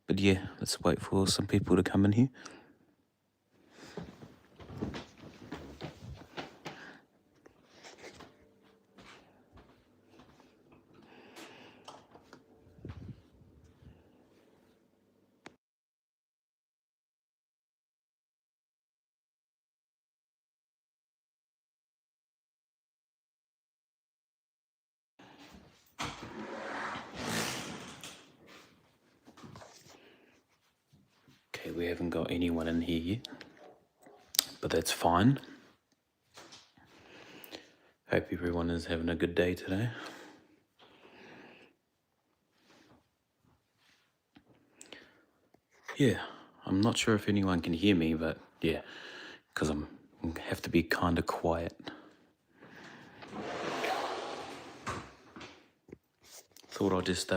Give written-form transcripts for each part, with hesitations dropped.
But yeah, let's wait for some people to come in here. Okay, we haven't got anyone in here yet, but that's fine. Hope everyone is having a good day today. Yeah, I'm not sure if anyone can hear me, but yeah, because I have to be kind of quiet. Thought I'd just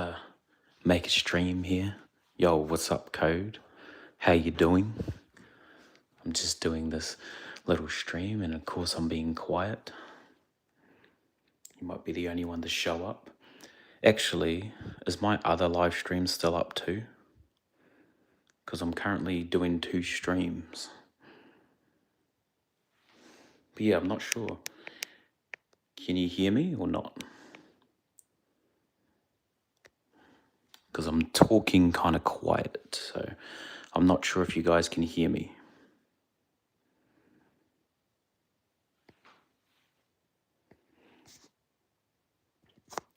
make a stream here. Yo, what's up, Code? How you doing? I'm just doing this little stream, and of course I'm being quiet. You might be the only one to show up. Actually, is my other live stream still up too? Because I'm currently doing 2 streams. But yeah, I'm not sure. Can you hear me or not? Because I'm talking kind of quiet, so I'm not sure if you guys can hear me.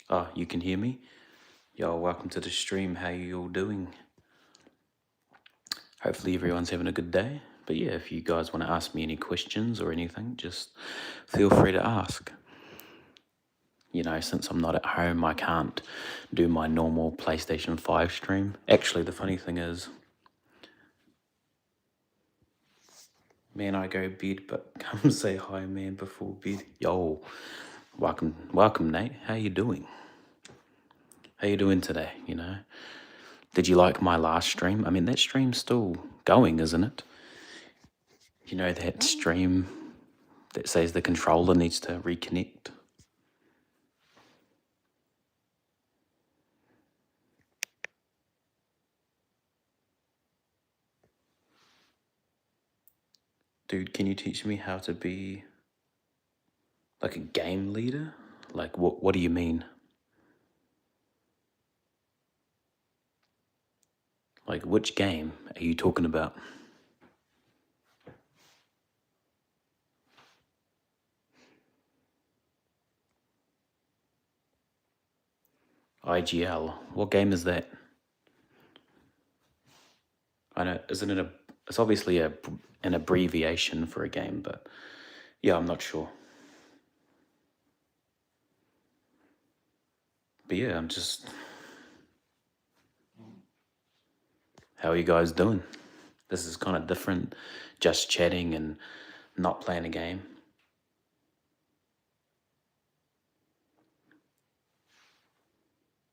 Oh, you can hear me? Yo, welcome to the stream. How you all doing? Hopefully everyone's having a good day. But yeah, if you guys want to ask me any questions or anything, just feel free to ask. You know, since I'm not at home, I can't do my normal PlayStation 5 stream. Actually, the funny thing is, man, I go bed, but come say hi, man, before bed. Yo, welcome, Nate. How you doing? How you doing today, you know? Did you like my last stream? I mean, that stream's still going, isn't it? You know, that stream that says the controller needs to reconnect. Dude, can you teach me how to be like a game leader? Like, what do you mean? Like, which game are you talking about? IGL. What game is that? I know, isn't it it's obviously an abbreviation for a game, but yeah, I'm not sure. But yeah, how are you guys doing? This is kind of different, just chatting and not playing a game.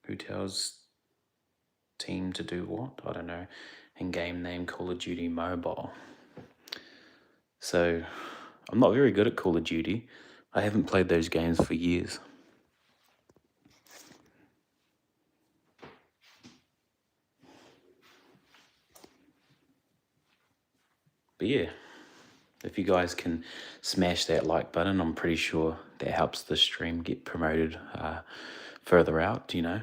Who tells team to do what? I don't know. In-game name Call of Duty Mobile. So, I'm not very good at Call of Duty. I haven't played those games for years. But yeah, if you guys can smash that like button, I'm pretty sure that helps the stream get promoted further out, you know.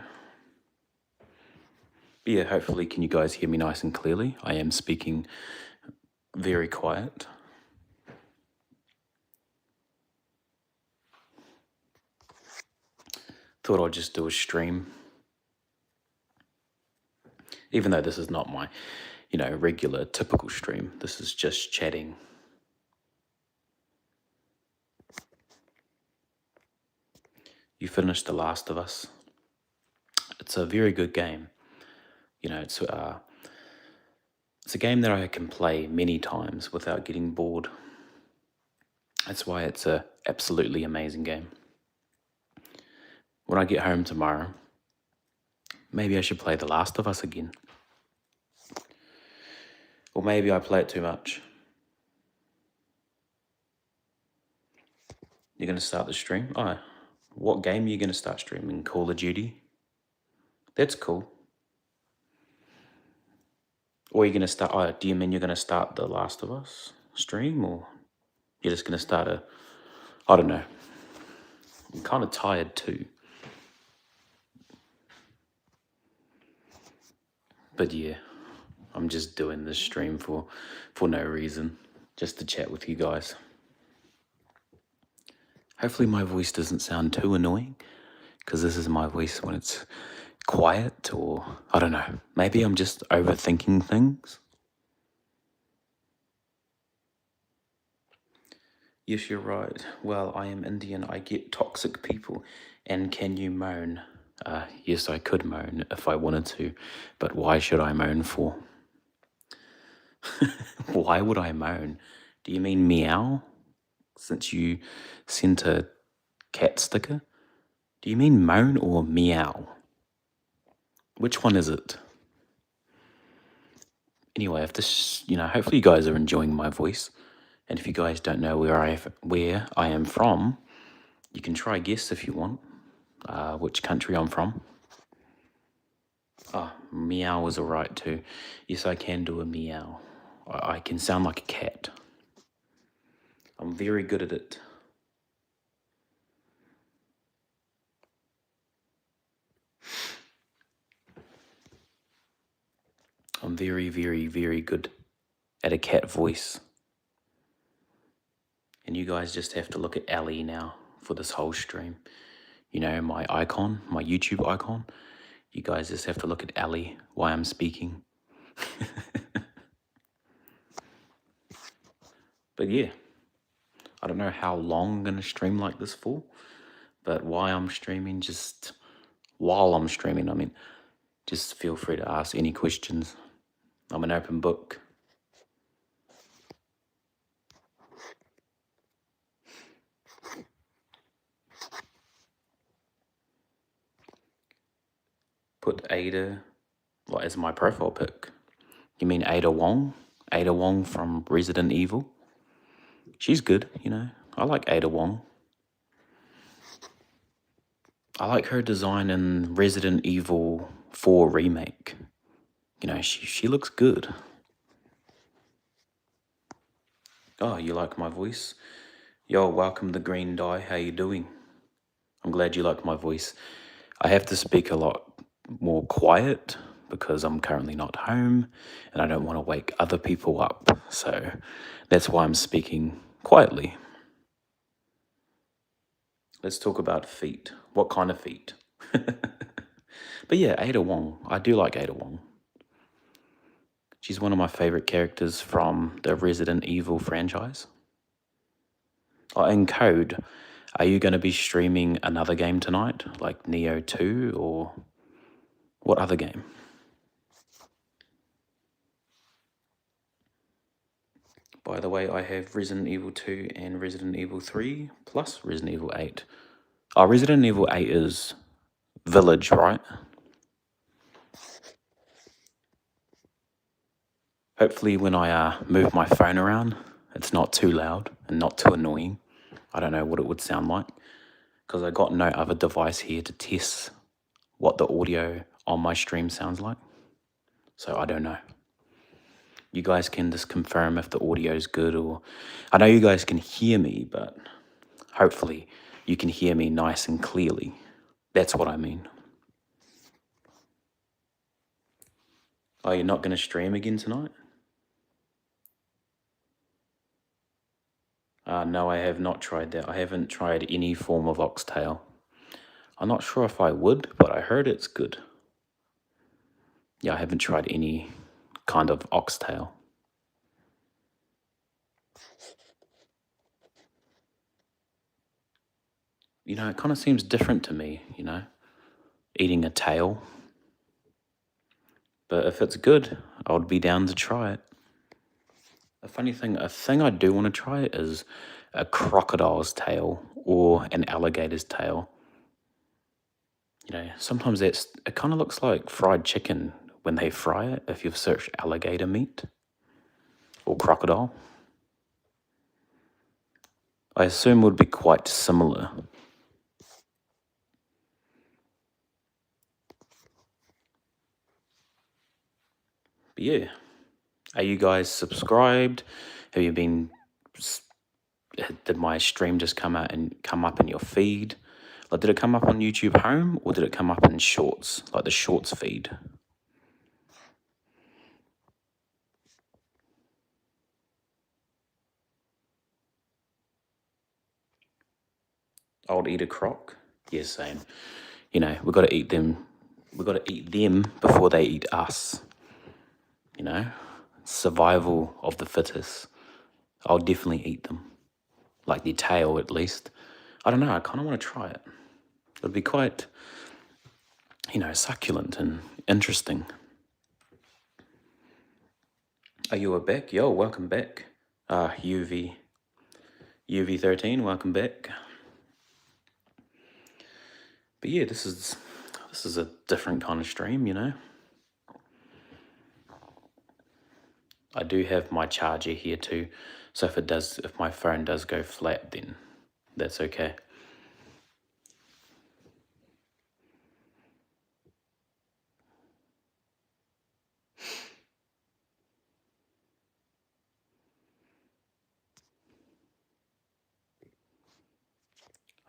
But yeah, hopefully can you guys hear me nice and clearly? I am speaking very quiet. Thought I'd just do a stream. Even though this is not my, you know, regular, typical stream. This is just chatting. You finished The Last of Us. It's a very good game. You know, it's a game that I can play many times without getting bored. That's why it's a absolutely amazing game. When I get home tomorrow, maybe I should play The Last of Us again. Or maybe I play it too much. You're going to start the stream? Oh, what game are you going to start streaming? Call of Duty? That's cool. Or are you going to start, oh, do you mean you're going to start The Last of Us stream, or you're just going to start I don't know. I'm kind of tired too. But yeah, I'm just doing this stream for no reason, just to chat with you guys. Hopefully my voice doesn't sound too annoying, because this is my voice when it's quiet, or I don't know. Maybe I'm just overthinking things. Yes, you're right. Well, I am Indian. I get toxic people. And can you moan? Yes, I could moan if I wanted to, but why should I moan for? Why would I moan? Do you mean meow? Since you sent a cat sticker? Do you mean moan or meow? Which one is it? Anyway, if this, hopefully you guys are enjoying my voice. And if you guys don't know where I am from, you can try guess if you want which country I'm from. Ah, meow is alright too. Yes, I can do a meow. I can sound like a cat. I'm very good at it. I'm very, very, very good at a cat voice. And you guys just have to look at Ali now for this whole stream. You know, my icon, my YouTube icon. You guys just have to look at Ali while I'm speaking. But yeah, I don't know how long I'm going to stream like this for, but while I'm streaming, just feel free to ask any questions. I'm an open book. Put Ada as my profile pic. You mean Ada Wong? Ada Wong from Resident Evil? She's good, I like Ada Wong. I like her design in Resident Evil 4 Remake. She looks good. Oh, you like my voice? Yo, welcome the Green Dye. How you doing? I'm glad you like my voice. I have to speak a lot more quiet because I'm currently not home and I don't want to wake other people up. So that's why I'm speaking quietly. Let's talk about feet. What kind of feet? But yeah, Ada Wong. I do like Ada Wong. She's one of my favorite characters from the Resident Evil franchise. Oh, and Code, are you going to be streaming another game tonight, like Neo 2, or what other game? By the way, I have Resident Evil 2 and Resident Evil 3 plus Resident Evil 8. Oh, Resident Evil 8 is Village, right? Hopefully when I move my phone around, it's not too loud and not too annoying. I don't know what it would sound like because I got no other device here to test what the audio on my stream sounds like. So I don't know. You guys can just confirm if the audio is good, or I know you guys can hear me, but hopefully you can hear me nice and clearly. That's what I mean. Oh, you're not going to stream again tonight? No, I have not tried that. I haven't tried any form of oxtail. I'm not sure if I would, but I heard it's good. Yeah, I haven't tried any kind of oxtail. It kind of seems different to me, eating a tail. But if it's good, I would be down to try it. A thing I do want to try is a crocodile's tail or an alligator's tail. Sometimes it kind of looks like fried chicken when they fry it, if you've searched alligator meat or crocodile. I assume would be quite similar. But yeah, Are you guys subscribed? Have you been? Did my stream just come out and come up in your feed? Like, did it come up on YouTube Home or did it come up in Shorts, like the Shorts feed? I would eat a croc. Yes, same. You know, we've got to eat them. We've got to eat them before they eat us. You know, survival of the fittest. I'll definitely eat them. Like their tail, at least. I don't know, I kind of want to try it. It'd be quite, you know, succulent and interesting. Are you back? Yo, welcome back. UV13, welcome back. But yeah, this is a different kind of stream, you know. I do have my charger here too, so if my phone does go flat, then that's okay.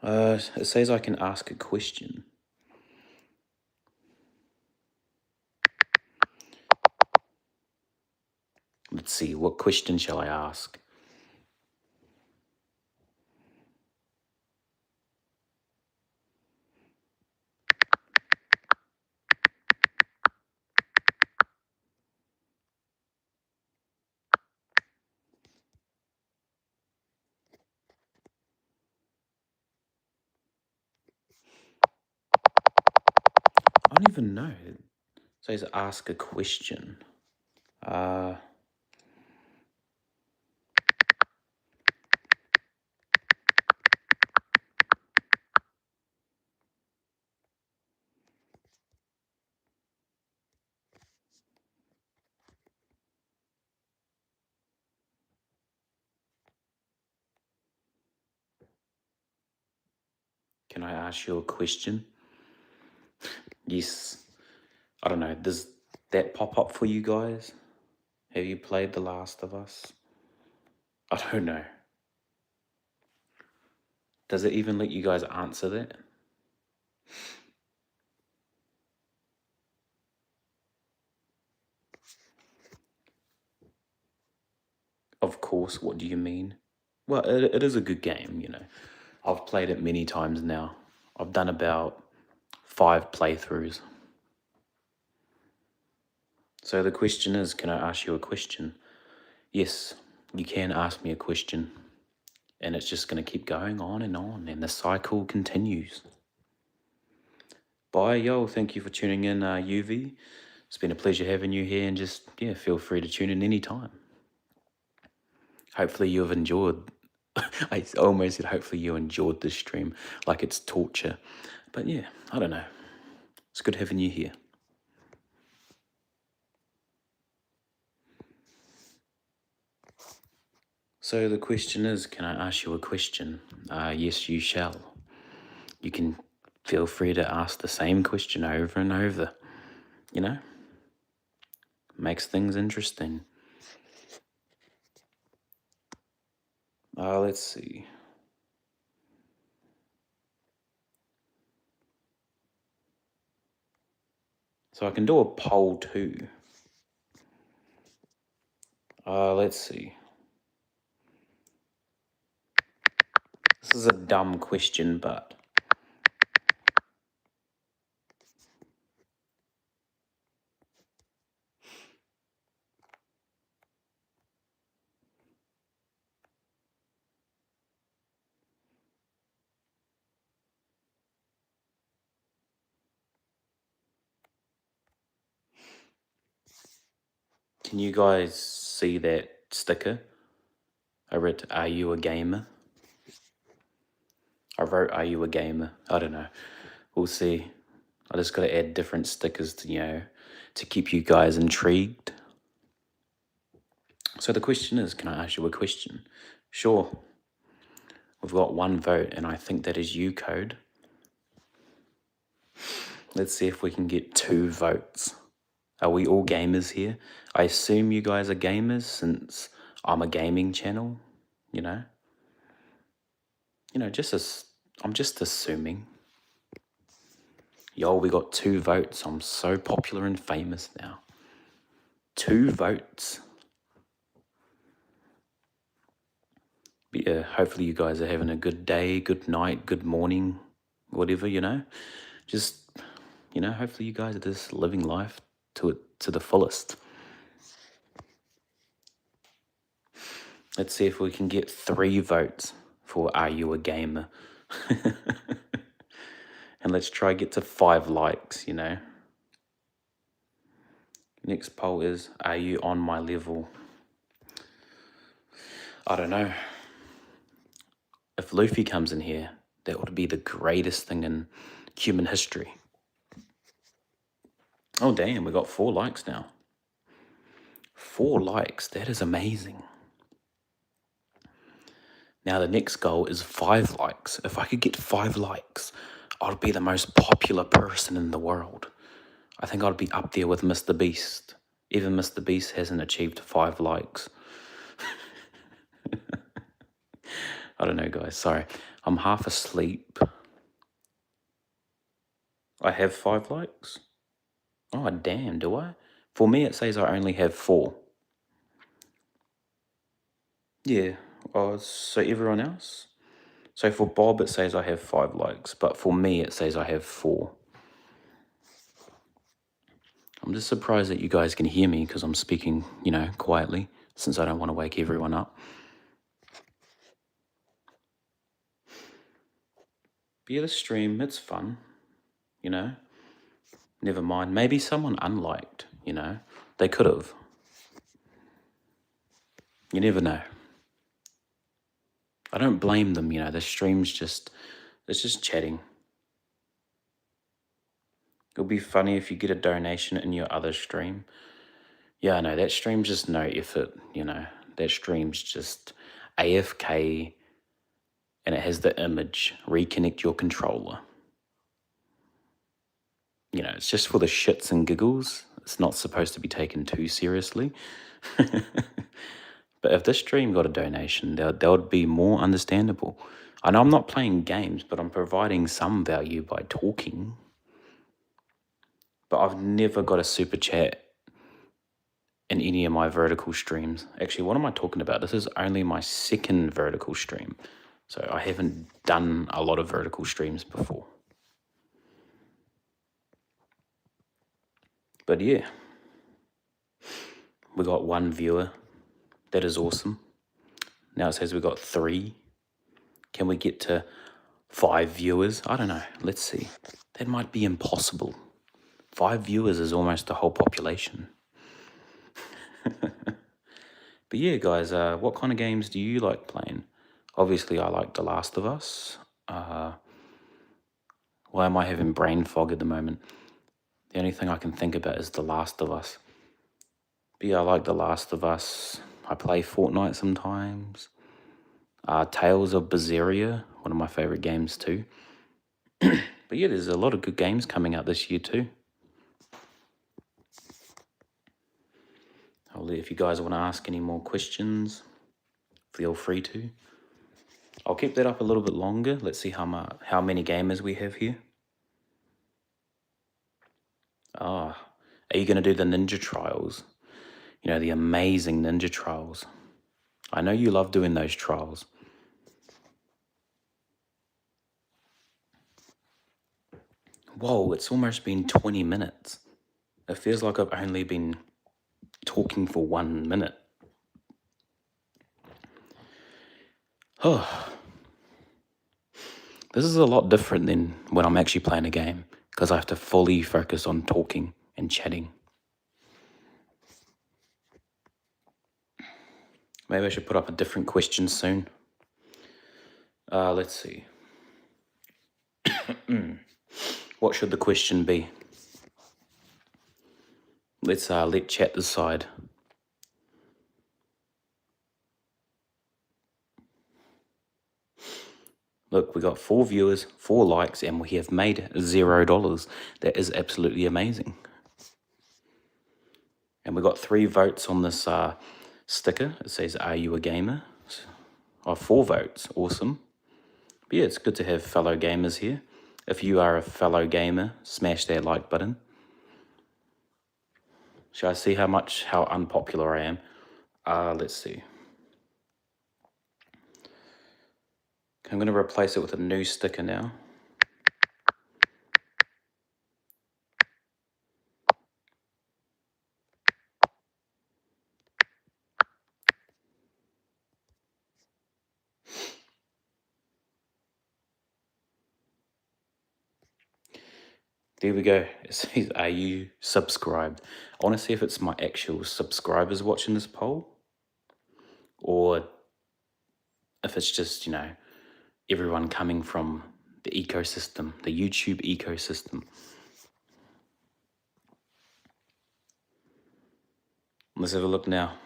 It says I can ask a question. Let's see, what question shall I ask? I don't even know. It says ask a question. Can I ask you a question? Yes. I don't know, does that pop up for you guys? Have you played The Last of Us? I don't know. Does it even let you guys answer that? Of course, what do you mean? Well, it is a good game, you know. I've played it many times now. I've done about 5 playthroughs. So the question is, can I ask you a question? Yes, you can ask me a question. And it's just going to keep going on, and the cycle continues. Bye, yo. Thank you for tuning in, UV. It's been a pleasure having you here, and just, yeah, feel free to tune in anytime. Hopefully you've enjoyed. I almost said hopefully you enjoyed this stream, like it's torture. But yeah, I don't know. It's good having you here. So the question is, can I ask you a question? Yes, you shall. You can feel free to ask the same question over and over. You know? Makes things interesting. Let's see. So I can do a poll too. Let's see. This is a dumb question, but can you guys see that sticker? I wrote, "Are you a gamer?" I wrote, "Are you a gamer?" I don't know. We'll see. I just got to add different stickers to, you know, to keep you guys intrigued. So the question is, can I ask you a question? Sure. We've got 1 vote, and I think that is you, Code. Let's see if we can get 2 votes. Are we all gamers here? I assume you guys are gamers since I'm a gaming channel, you know? Just as I'm just assuming. Yo, we got 2 votes. I'm so popular and famous now. 2 votes. But yeah, hopefully you guys are having a good day, good night, good morning, whatever, Just, hopefully you guys are just living life to the fullest. Let's see if we can get 3 votes for Are You a Gamer? And let's try get to 5 likes, Next poll is, are you on my level? I don't know. If Luffy comes in here, that would be the greatest thing in human history. Oh damn, we got 4 likes now. 4 likes, that is amazing. Now the next goal is 5 likes. If I could get 5 likes, I'd be the most popular person in the world. I think I'd be up there with Mr. Beast. Even Mr. Beast hasn't achieved 5 likes. I don't know, guys. Sorry. I'm half asleep. I have 5 likes? Oh, damn, do I? For me, it says I only have 4. Yeah. Oh, so everyone else? So for Bob, it says I have 5 likes, but for me, it says I have 4. I'm just surprised that you guys can hear me because I'm speaking, quietly, since I don't want to wake everyone up. But yeah, the stream, it's fun, Never mind. Maybe someone unliked, They could have. You never know. I don't blame them, the stream's it's just chatting. It'll be funny if you get a donation in your other stream. Yeah, I know, that stream's just no effort, That stream's just AFK, and it has the image, reconnect your controller. It's just for the shits and giggles. It's not supposed to be taken too seriously. But if this stream got a donation, that would be more understandable. I know I'm not playing games, but I'm providing some value by talking. But I've never got a super chat in any of my vertical streams. Actually, what am I talking about? This is only my 2nd vertical stream. So I haven't done a lot of vertical streams before. But yeah, we got 1 viewer. That is awesome. Now it says we got 3. Can we get to 5 viewers? I don't know. Let's see. That might be impossible. 5 viewers is almost the whole population. But yeah, guys, what kind of games do you like playing? Obviously, I like The Last of Us. Why am I having brain fog at the moment? The only thing I can think about is The Last of Us. But yeah, I like The Last of Us. I play Fortnite sometimes. Tales of Berseria, one of my favorite games too. But yeah, there's a lot of good games coming out this year too. If you guys want to ask any more questions, feel free to. I'll keep that up a little bit longer. Let's see how many gamers we have here. Are you going to do the Ninja Trials? The amazing Ninja Trials. I know you love doing those trials. Whoa, it's almost been 20 minutes. It feels like I've only been talking for 1 minute. Oh. This is a lot different than when I'm actually playing a game, because I have to fully focus on talking and chatting. Maybe I should put up a different question soon. Let's see. What should the question be? Let's let chat decide. Look, we got 4 viewers, 4 likes, and we have made $0. That is absolutely amazing. And we got 3 votes on this sticker. It says, "Are you a gamer?" Oh, 4 votes. Awesome. But yeah, it's good to have fellow gamers here. If you are a fellow gamer, smash that like button. Shall I see how unpopular I am? Let's see. I'm going to replace it with a new sticker now. There we go. It says, "Are you subscribed?" I want to see if it's my actual subscribers watching this poll, or if it's just, everyone coming from the ecosystem, the YouTube ecosystem. Let's have a look now.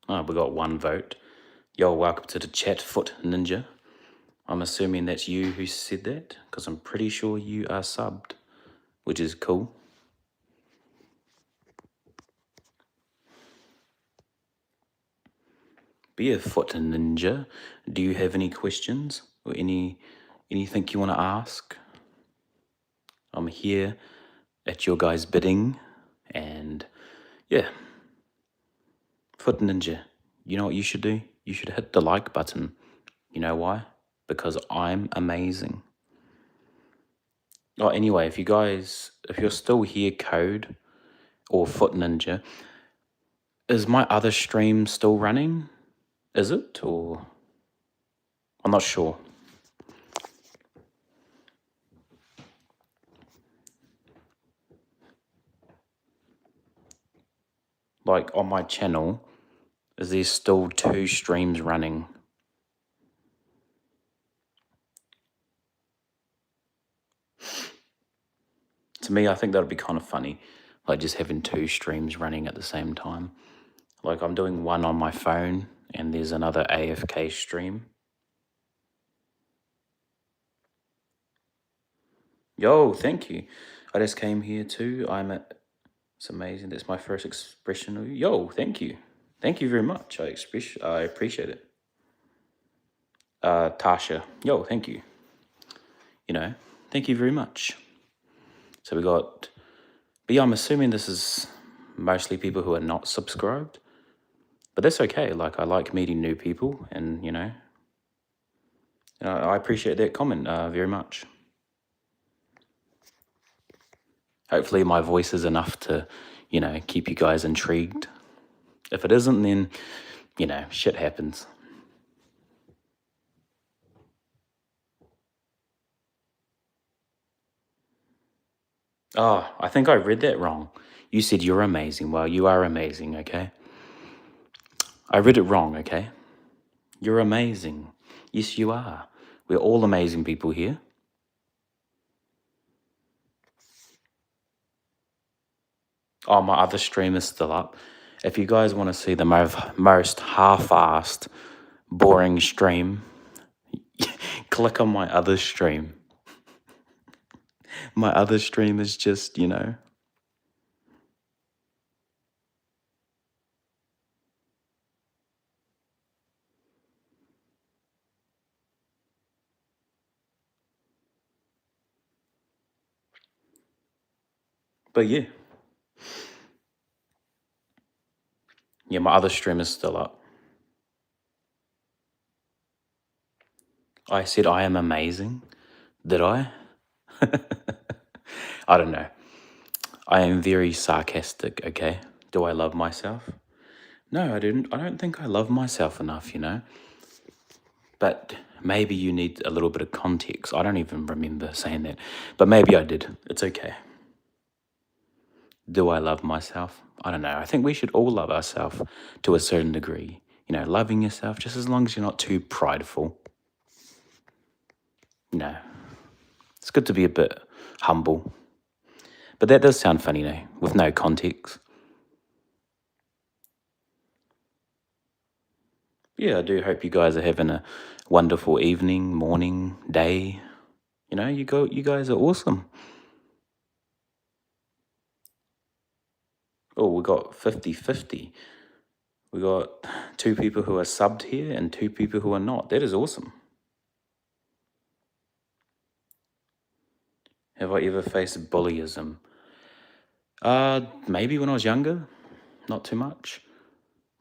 Oh, we got 1 vote. Yo, welcome to the chat, Foot Ninja. I'm assuming that's you who said that, because I'm pretty sure you are subbed, which is cool. Be a Foot Ninja. Do you have any questions or anything you want to ask? I'm here at your guys' bidding, and yeah. Foot Ninja, you know what you should do? You should hit the like button. You know why? Because I'm amazing. Oh, anyway, if you're still here, Code or Foot Ninja, is my other stream still running? Is it? Or I'm not sure. Like on my channel, is there still 2 streams running? To me, I think that would be kind of funny, like just having 2 streams running at the same time. Like I'm doing one on my phone and there's another AFK stream. Yo, thank you. I just came here too. It's amazing. That's my first expression of you. Yo, thank you. Thank you very much. I appreciate it. Tasha. Yo, thank you. Thank you very much. So we got, but yeah, I'm assuming this is mostly people who are not subscribed, but that's okay. Like I like meeting new people, and I appreciate that comment very much. Hopefully my voice is enough to, keep you guys intrigued. If it isn't, then, shit happens. Oh, I think I read that wrong. You said you're amazing. Well, you are amazing, okay? I read it wrong, okay? You're amazing. Yes, you are. We're all amazing people here. Oh, my other stream is still up. If you guys want to see the most half-assed, boring stream, click on my other stream. My other stream is just, But yeah. Yeah, my other stream is still up. I said I am amazing. Did I? I don't know. I am very sarcastic, okay? Do I love myself? No, I don't think I love myself enough, But maybe you need a little bit of context. I don't even remember saying that. But maybe I did. It's okay. Do I love myself? I don't know. I think we should all love ourselves to a certain degree. Loving yourself just as long as you're not too prideful. It's good to be a bit humble. But that does sound funny, with no context. Yeah, I do hope you guys are having a wonderful evening, morning, day. You guys are awesome. Oh, we got 50-50. We got 2 people who are subbed here and 2 people who are not. That is awesome. Have I ever faced bullyism? Maybe when I was younger, not too much.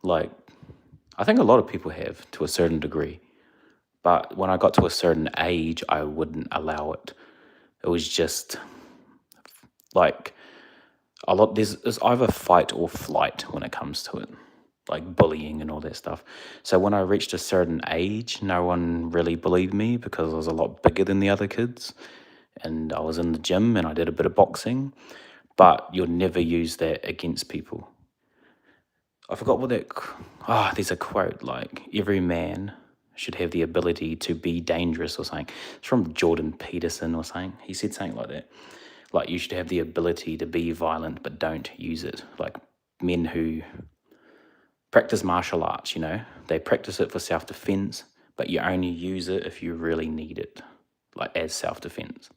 Like, I think a lot of people have to a certain degree. But when I got to a certain age, I wouldn't allow it. It was just like there's either fight or flight when it comes to it, like bullying and all that stuff. So when I reached a certain age, no one really bullied me because I was a lot bigger than the other kids. And I was in the gym and I did a bit of boxing, but you'll never use that against people. I forgot what there's a quote like, every man should have the ability to be dangerous or something. It's from Jordan Peterson or something. He said something like that. Like, you should have the ability to be violent, but don't use it. Like, men who practice martial arts, they practice it for self-defense, but you only use it if you really need it, like as self-defense,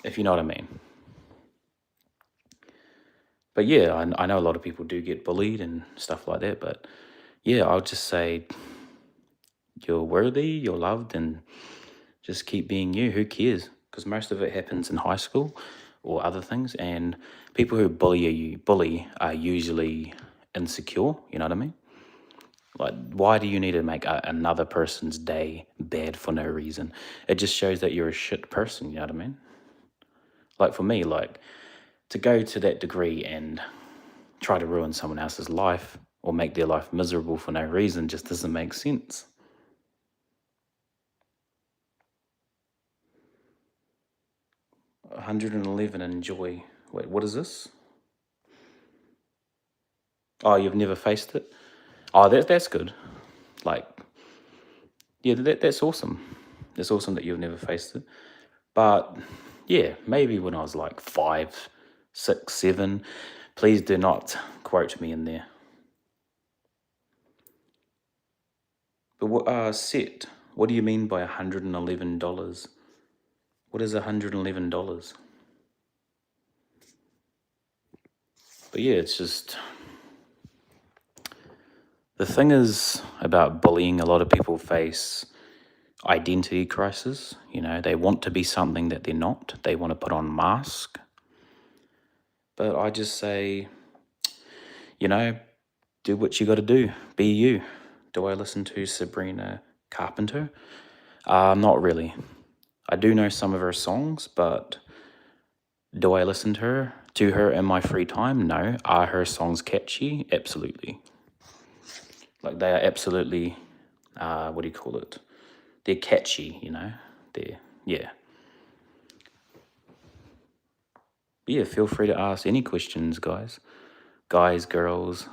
if you know what I mean. But yeah, I know a lot of people do get bullied and stuff like that, but yeah, I'll just say you're worthy, you're loved, and just keep being you. Who cares? Because most of it happens in high school or other things, and people who bully are usually insecure. You know what I mean? Like, why do you need to make another person's day bad for no reason? It just shows that you're a shit person. You know what I mean? Like, for me, like, to go to that degree and try to ruin someone else's life or make their life miserable for no reason just doesn't make sense. $111 enjoy. Wait, what is this? Oh, you've never faced it? Oh, that's good. Like, yeah, that's awesome. It's awesome that you've never faced it. But yeah, maybe when I was like 5, 6, 7. Please do not quote me in there. But set, what do you mean by $111? What is $111? But yeah, it's just, the thing is about bullying, a lot of people face identity crisis. They want to be something that they're not. They want to put on mask. But I just say, do what you got to do. Be you. Do I listen to Sabrina Carpenter? Not really. I do know some of her songs, but do I listen to her in my free time? No. Are her songs catchy? Absolutely. Like, they are absolutely, what do you call it? They're catchy, yeah. Yeah, feel free to ask any questions, guys. Guys, girls,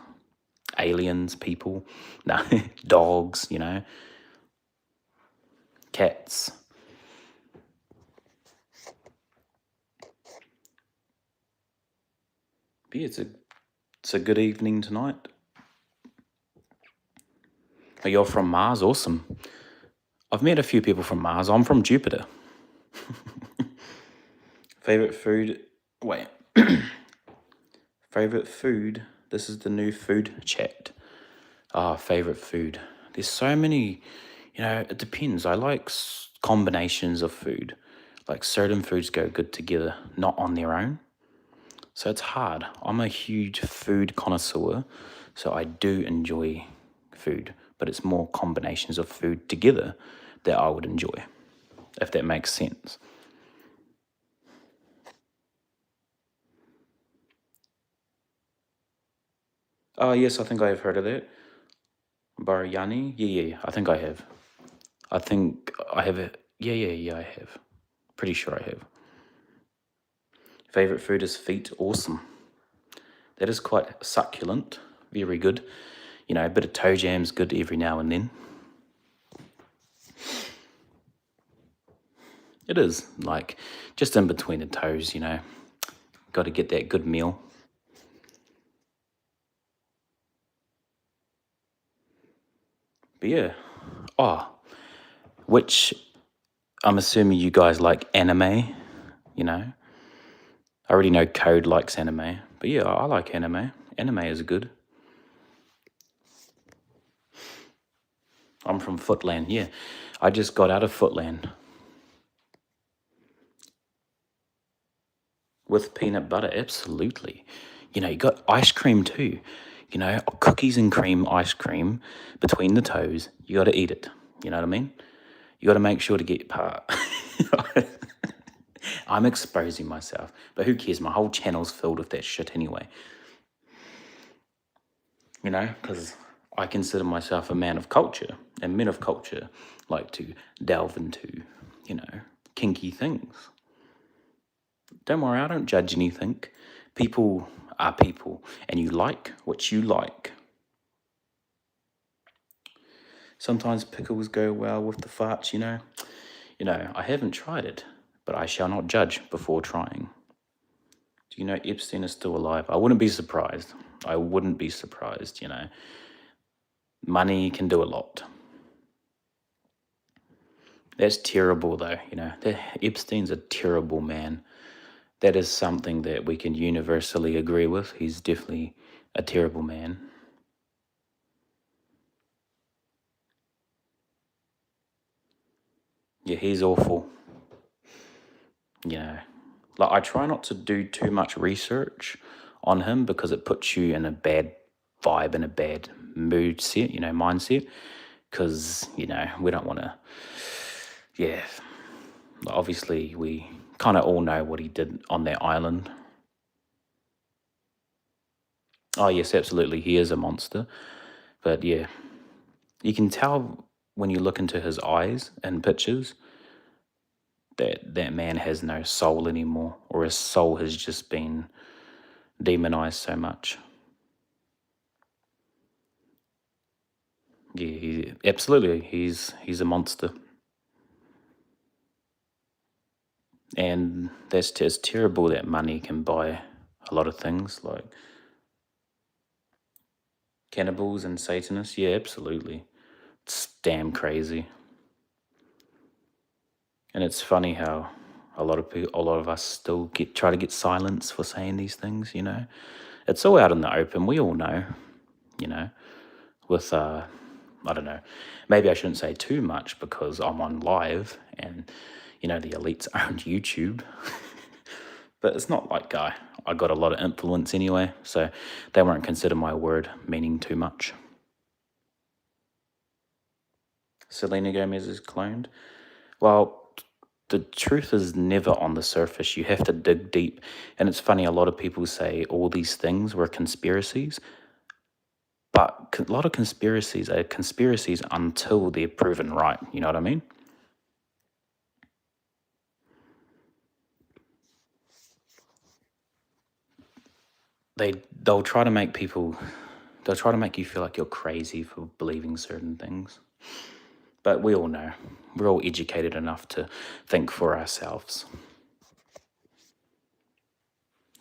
aliens, people, no, dogs, cats. But yeah, it's a good evening tonight. Oh, you're from Mars? Awesome. I've met a few people from Mars. I'm from Jupiter. Favorite food? Wait. Favorite food? This is the new food chat. Favorite food. There's so many, it depends. I like combinations of food. Like, certain foods go good together, not on their own. So it's hard. I'm a huge food connoisseur, so I do enjoy food, but it's more combinations of food together that I would enjoy, if that makes sense. Oh, yes, I think I have heard of that. Biryani? Yeah, I think I have. I think I have it. Yeah, I have. Pretty sure I have. Favorite food is feet. Awesome. That is quite succulent. Very good. A bit of toe jam's good every now and then. It is, like, just in between the toes, Got to get that good meal. But yeah. Which, I'm assuming you guys like anime, I already know Code likes anime, But yeah, I like anime. Anime is good. I'm from Footland, yeah. I just got out of Footland with peanut butter, absolutely. You know, you got ice cream too. You know, cookies and cream ice cream between the toes. You got to eat it. You know what I mean? You got to make sure to get part. I'm exposing myself, but who cares? My whole channel's filled with that shit anyway. You know, because I consider myself a man of culture, and men of culture like to delve into, you know, kinky things. Don't worry, I don't judge anything. People are people, and you like what you like. Sometimes pickles go well with the farts, you know. You know, I haven't tried it, but I shall not judge before trying. Do you know Epstein is still alive? I wouldn't be surprised. I wouldn't be surprised, you know. Money can do a lot. That's terrible, though, you know. Epstein's a terrible man. That is something that we can universally agree with. He's definitely a terrible man. Yeah, he's awful. You know, like I try not to do too much research on him because it puts you in a bad vibe and a bad mood set, you know, mindset. Because, you know, we don't want to, yeah, obviously we kind of all know what he did on that island. Oh, yes, absolutely. He is a monster. But yeah, you can tell when you look into his eyes in pictures that that man has no soul anymore, or his soul has just been demonized so much. Yeah, absolutely. He's a monster, and that's it's terrible that money can buy a lot of things like cannibals and Satanists. Yeah, absolutely. It's damn crazy, and it's funny how a lot of people, a lot of us still try to get silence for saying these things. You know, it's all out in the open. We all know. You know, with I don't know, maybe I shouldn't say too much because I'm on live and you know the elites own YouTube. But it's not like I got a lot of influence anyway, so they won't consider my word meaning too much. Selena Gomez is cloned. Well, the truth is never on the surface. You have to dig deep. And it's funny, a lot of people say all these things were conspiracies, but a lot of conspiracies are conspiracies until they're proven right. You know what I mean? They'll try to make people they'll try to make you feel like you're crazy for believing certain things. But we all know. We're all educated enough to think for ourselves.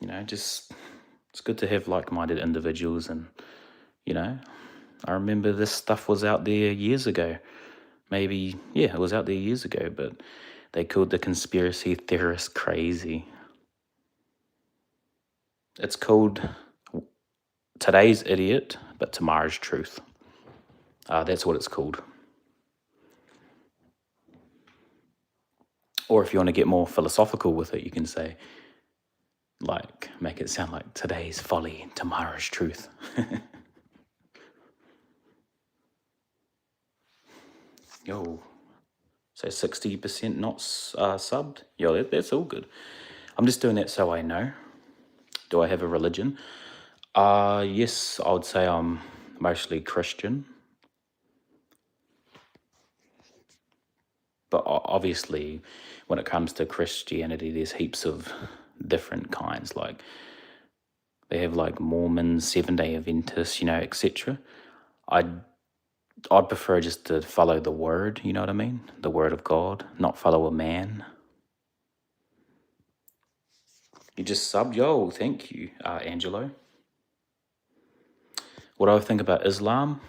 You know, just it's good to have like-minded individuals and you know, I remember this stuff was out there years ago. Maybe, yeah, it was out there years ago, but they called the conspiracy theorists crazy. It's called Today's Idiot, but Tomorrow's Truth. That's what it's called. Or if you want to get more philosophical with it, you can say, like, make it sound like today's folly, tomorrow's truth. Yo, so 60% not subbed? Yo, that's all good. I'm just doing that so I know. Do I have a religion? Yes, I would say I'm mostly Christian. But obviously, when it comes to Christianity, there's heaps of different kinds. Like, they have like Mormons, Seven-day Adventists, you know, etc. I'd I'd prefer just to follow the word, you know what I mean? The word of God, not follow a man. You just subbed, yo, thank you, Angelo. What do I think about Islam?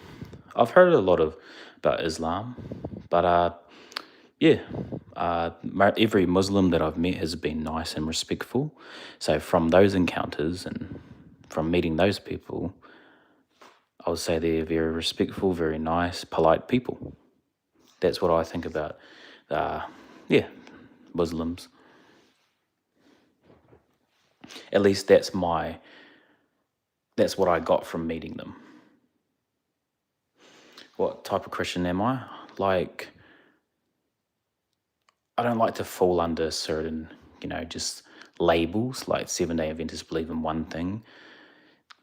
I've heard a lot about Islam, but yeah, every Muslim that I've met has been nice and respectful. So from those encounters and from meeting those people, I would say they're very respectful, very nice, polite people. That's what I think about, yeah, Muslims. At least that's what I got from meeting them. What type of Christian am I? Like, I don't like to fall under certain, just labels. Like Seventh-day Adventists believe in one thing,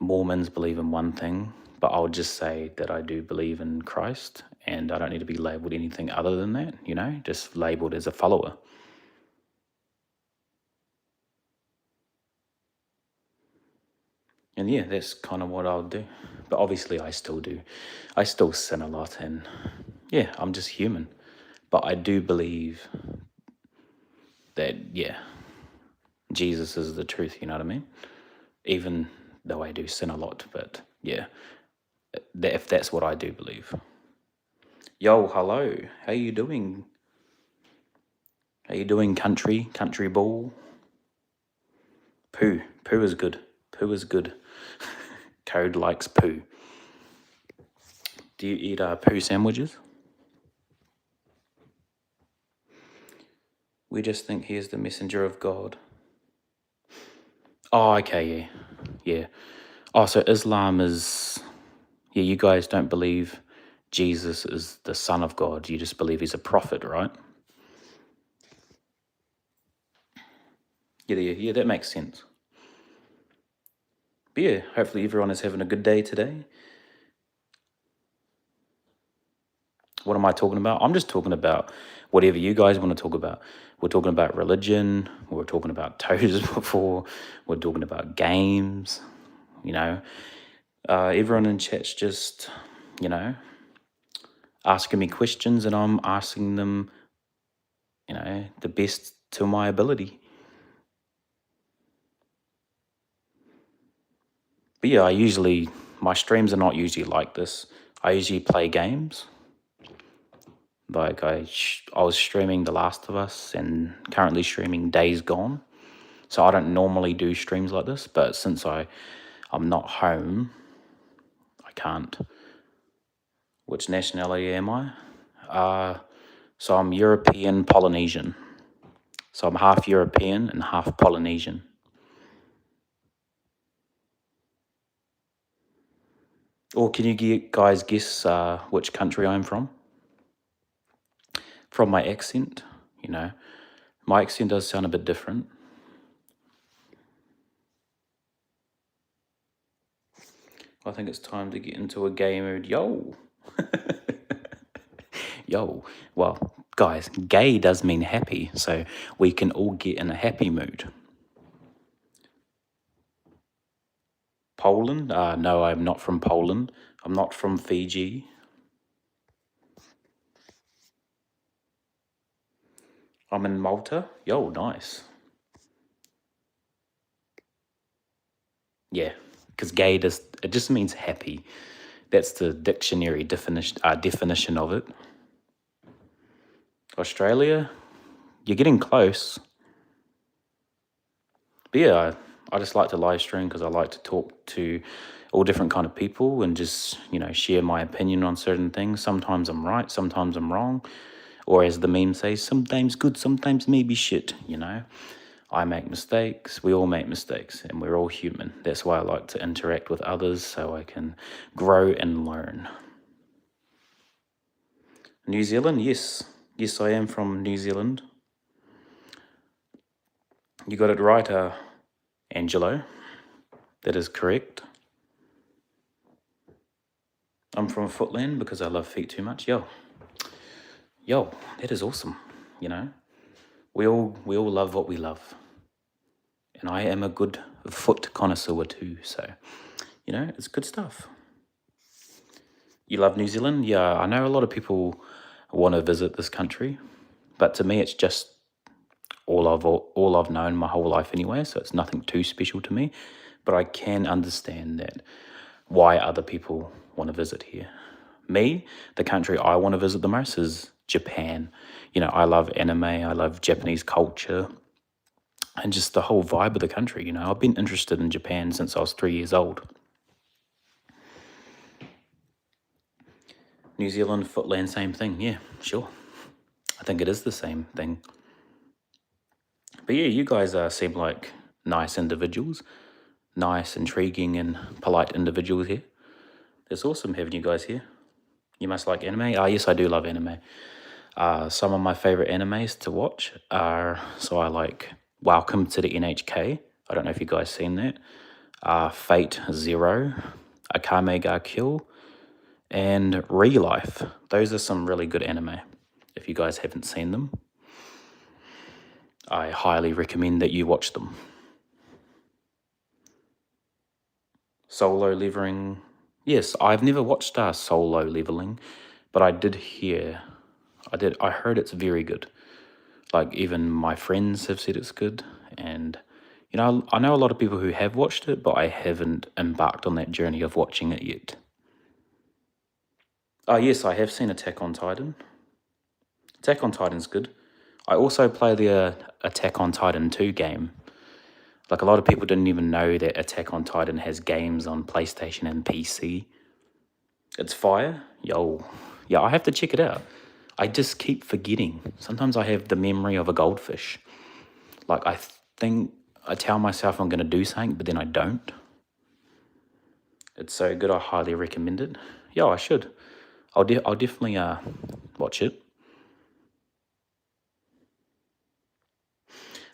Mormons believe in one thing, but I'll just say that I do believe in Christ, and I don't need to be labeled anything other than that, just labeled as a follower. And yeah, that's kind of what I'll do. But obviously I still do. I still sin a lot, and yeah, I'm just human. But I do believe that, yeah, Jesus is the truth, you know what I mean? Even though I do sin a lot, but yeah, if that's what I do believe. Yo, hello, how you doing? How you doing, country ball? Poo is good. Poo is good. Code likes poo. Do you eat poo sandwiches? We just think he is the messenger of God. Oh, okay, yeah. Oh, so Islam is, yeah, you guys don't believe Jesus is the Son of God. You just believe he's a prophet, right? Yeah, that makes sense. But yeah, hopefully everyone is having a good day today. What am I talking about? I'm just talking about whatever you guys want to talk about. We're talking about religion. We're talking about toes before. We're talking about games. Everyone in chat's just, asking me questions, and I'm asking them, the best to my ability. But yeah, my streams are not usually like this. I usually play games. Like I was streaming The Last of Us and currently streaming Days Gone. So I don't normally do streams like this, but since I'm not home, I can't. Which nationality am I? So I'm European Polynesian. So I'm half European and half Polynesian. Or can you guys guess which country I'm from? From my accent, my accent does sound a bit different. I think it's time to get into a gay mood. Yo. Yo. Well, guys, gay does mean happy, so we can all get in a happy mood. Poland? No, I'm not from Poland. I'm not from Fiji. I'm in Malta. Yo, nice. Yeah, because gay it just means happy. That's the dictionary definition of it. Australia? You're getting close. But yeah, I just like to live stream because I like to talk to all different kind of people and just, share my opinion on certain things. Sometimes I'm right, sometimes I'm wrong. Or as the meme says, sometimes good, sometimes maybe shit, I make mistakes, we all make mistakes, and we're all human. That's why I like to interact with others so I can grow and learn. New Zealand? Yes. Yes, I am from New Zealand. You got it right, Angelo. That is correct. I'm from Footland because I love feet too much. Yo, that is awesome. We all love what we love, and I am a good foot connoisseur too. So, it's good stuff. You love New Zealand? Yeah, I know a lot of people want to visit this country, but to me, it's just all I've known my whole life anyway. So it's nothing too special to me. But I can understand that why other people want to visit here. Me, the country I want to visit the most is Japan. I love anime, I love Japanese culture. and just the whole vibe of the country. You know, I've been interested in Japan since I was 3 years old. New Zealand, Footland, same thing. Yeah, sure. I think it is the same thing. But yeah, you guys seem like nice individuals, nice, intriguing, and polite individuals here. It's awesome having you guys here. You must like anime. Ah, yes, I do love anime. Some of my favorite animes to watch are, so I like Welcome to the NHK. I don't know if you guys seen that. Fate Zero, Akame ga Kill, and Re Life. Those are some really good anime. If you guys haven't seen them, I highly recommend that you watch them. Solo Leveling. Yes, I've never watched Solo Leveling, but I did hear, I heard it's very good. Like, even my friends have said it's good, and you know, I know a lot of people who have watched it, but I haven't embarked on that journey of watching it yet. Yes, I have seen Attack on Titan. Attack on Titan's good. I also play the Attack on Titan 2 game. Like, a lot of people didn't even know that Attack on Titan has games on PlayStation and PC. It's fire. Yo. Yeah, I have to check it out. I just keep forgetting. Sometimes I have the memory of a goldfish. Like, I think I tell myself I'm going to do something, but then I don't. It's so good, I highly recommend it. Yeah, I should. I'll definitely watch it.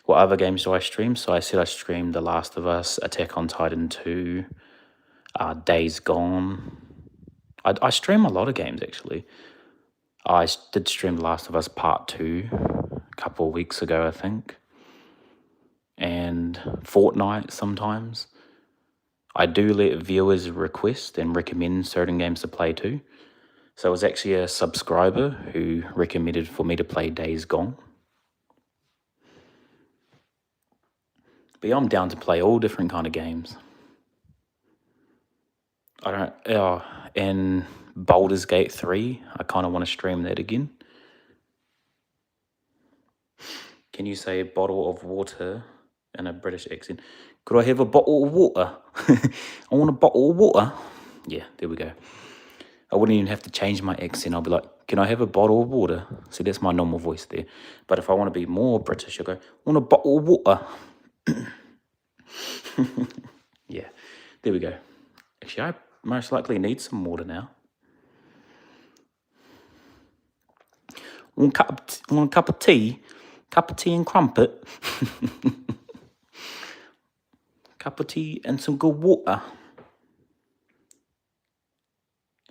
What other games do I stream? So I said I streamed The Last of Us, Attack on Titan 2, Days Gone. I stream a lot of games, actually. I did stream The Last of Us Part 2 a couple of weeks ago, I think. And Fortnite sometimes. I do let viewers request and recommend certain games to play too. So it was actually a subscriber who recommended for me to play Days Gone. But yeah, I'm down to play all different kind of games. I don't, and Baldur's Gate 3, I kind of want to stream that again. Can you say bottle of water in a British accent? Could I have a bottle of water? I want a bottle of water. Yeah, there we go. I wouldn't even have to change my accent. I'll be like, can I have a bottle of water? See, that's my normal voice there. But if I want to be more British, I'll go, I want a bottle of water. Yeah, there we go. Actually, I most likely need some water now. Want a cup of tea? Cup of tea and crumpet? Cup of tea and some good water.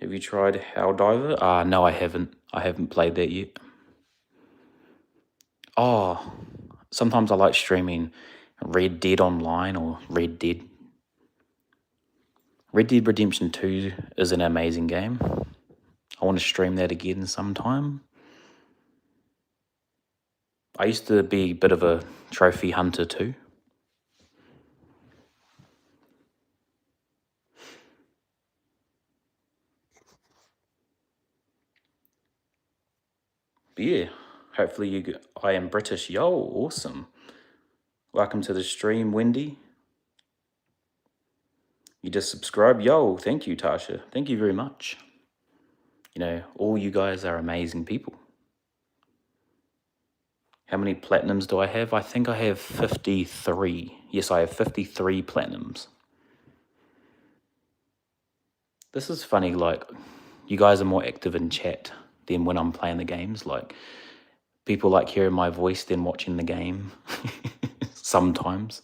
Have you tried Helldiver? No, I haven't. I haven't played that yet. Oh, sometimes I like streaming Red Dead Online or Red Dead. Red Dead Redemption 2 is an amazing game. I want to stream that again sometime. I used to be a bit of a trophy hunter too. But yeah, hopefully I am British. Yo, awesome. Welcome to the stream, Wendy. You just subscribed. Yo, thank you, Tasha. Thank you very much. You know, all you guys are amazing people. How many platinums do I have? I think I have 53. Yes, I have 53 platinums. This is funny, like, you guys are more active in chat than when I'm playing the games. Like, people like hearing my voice than watching the game. Sometimes.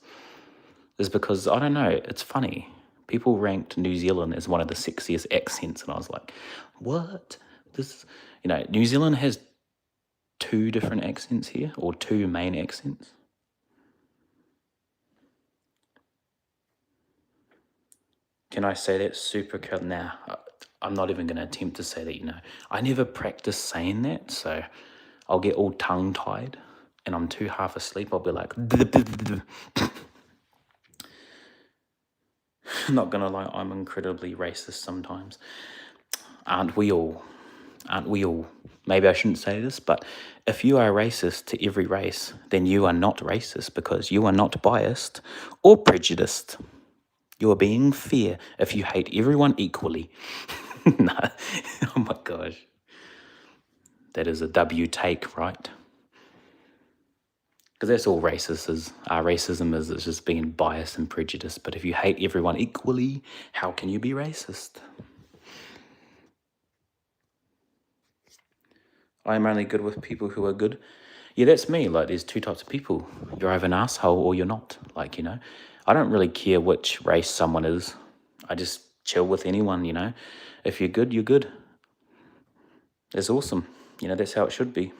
It's because, I don't know, it's funny. People ranked New Zealand as one of the sexiest accents, and I was like, what? This, you know, New Zealand has 2 different accents here, or 2 main accents. Can I say that super cut? Nah, I'm not even going to attempt to say that, you know. I never practice saying that, so I'll get all tongue-tied, and I'm too half asleep. I'll be like, not going to lie, I'm incredibly racist sometimes. Aren't we all? aren't we all? Maybe I shouldn't say this, but if you are racist to every race, then you are not racist because you are not biased or prejudiced. You are being fair if you hate everyone equally. No. Oh my gosh. That is a W take, right? Because that's all racism is. Racism is just being biased and prejudiced. But if you hate everyone equally, how can you be racist? I'm only good with people who are good. Yeah, that's me. Like, there's two types of people. You're either an asshole or you're not. Like, I don't really care which race someone is. I just chill with anyone, If you're good, you're good. That's awesome. That's how it should be.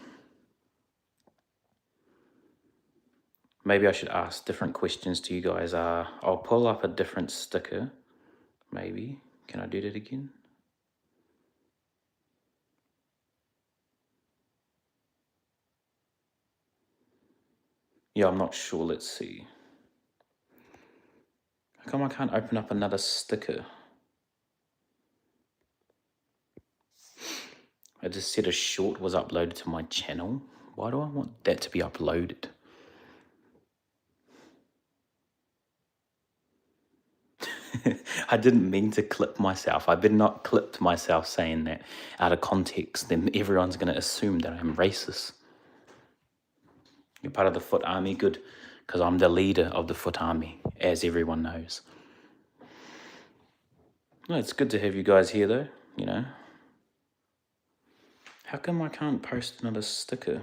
Maybe I should ask different questions to you guys. I'll pull up a different sticker. Maybe. Can I do that again? Yeah, I'm not sure. Let's see. How come I can't open up another sticker? I just said a short was uploaded to my channel. Why do I want that to be uploaded? I didn't mean to clip myself. I better not clipped myself saying that out of context. Then everyone's going to assume that I'm racist. You're part of the Foot Army, good, because I'm the leader of the Foot Army, as everyone knows. No, it's good to have you guys here, though, How come I can't post another sticker?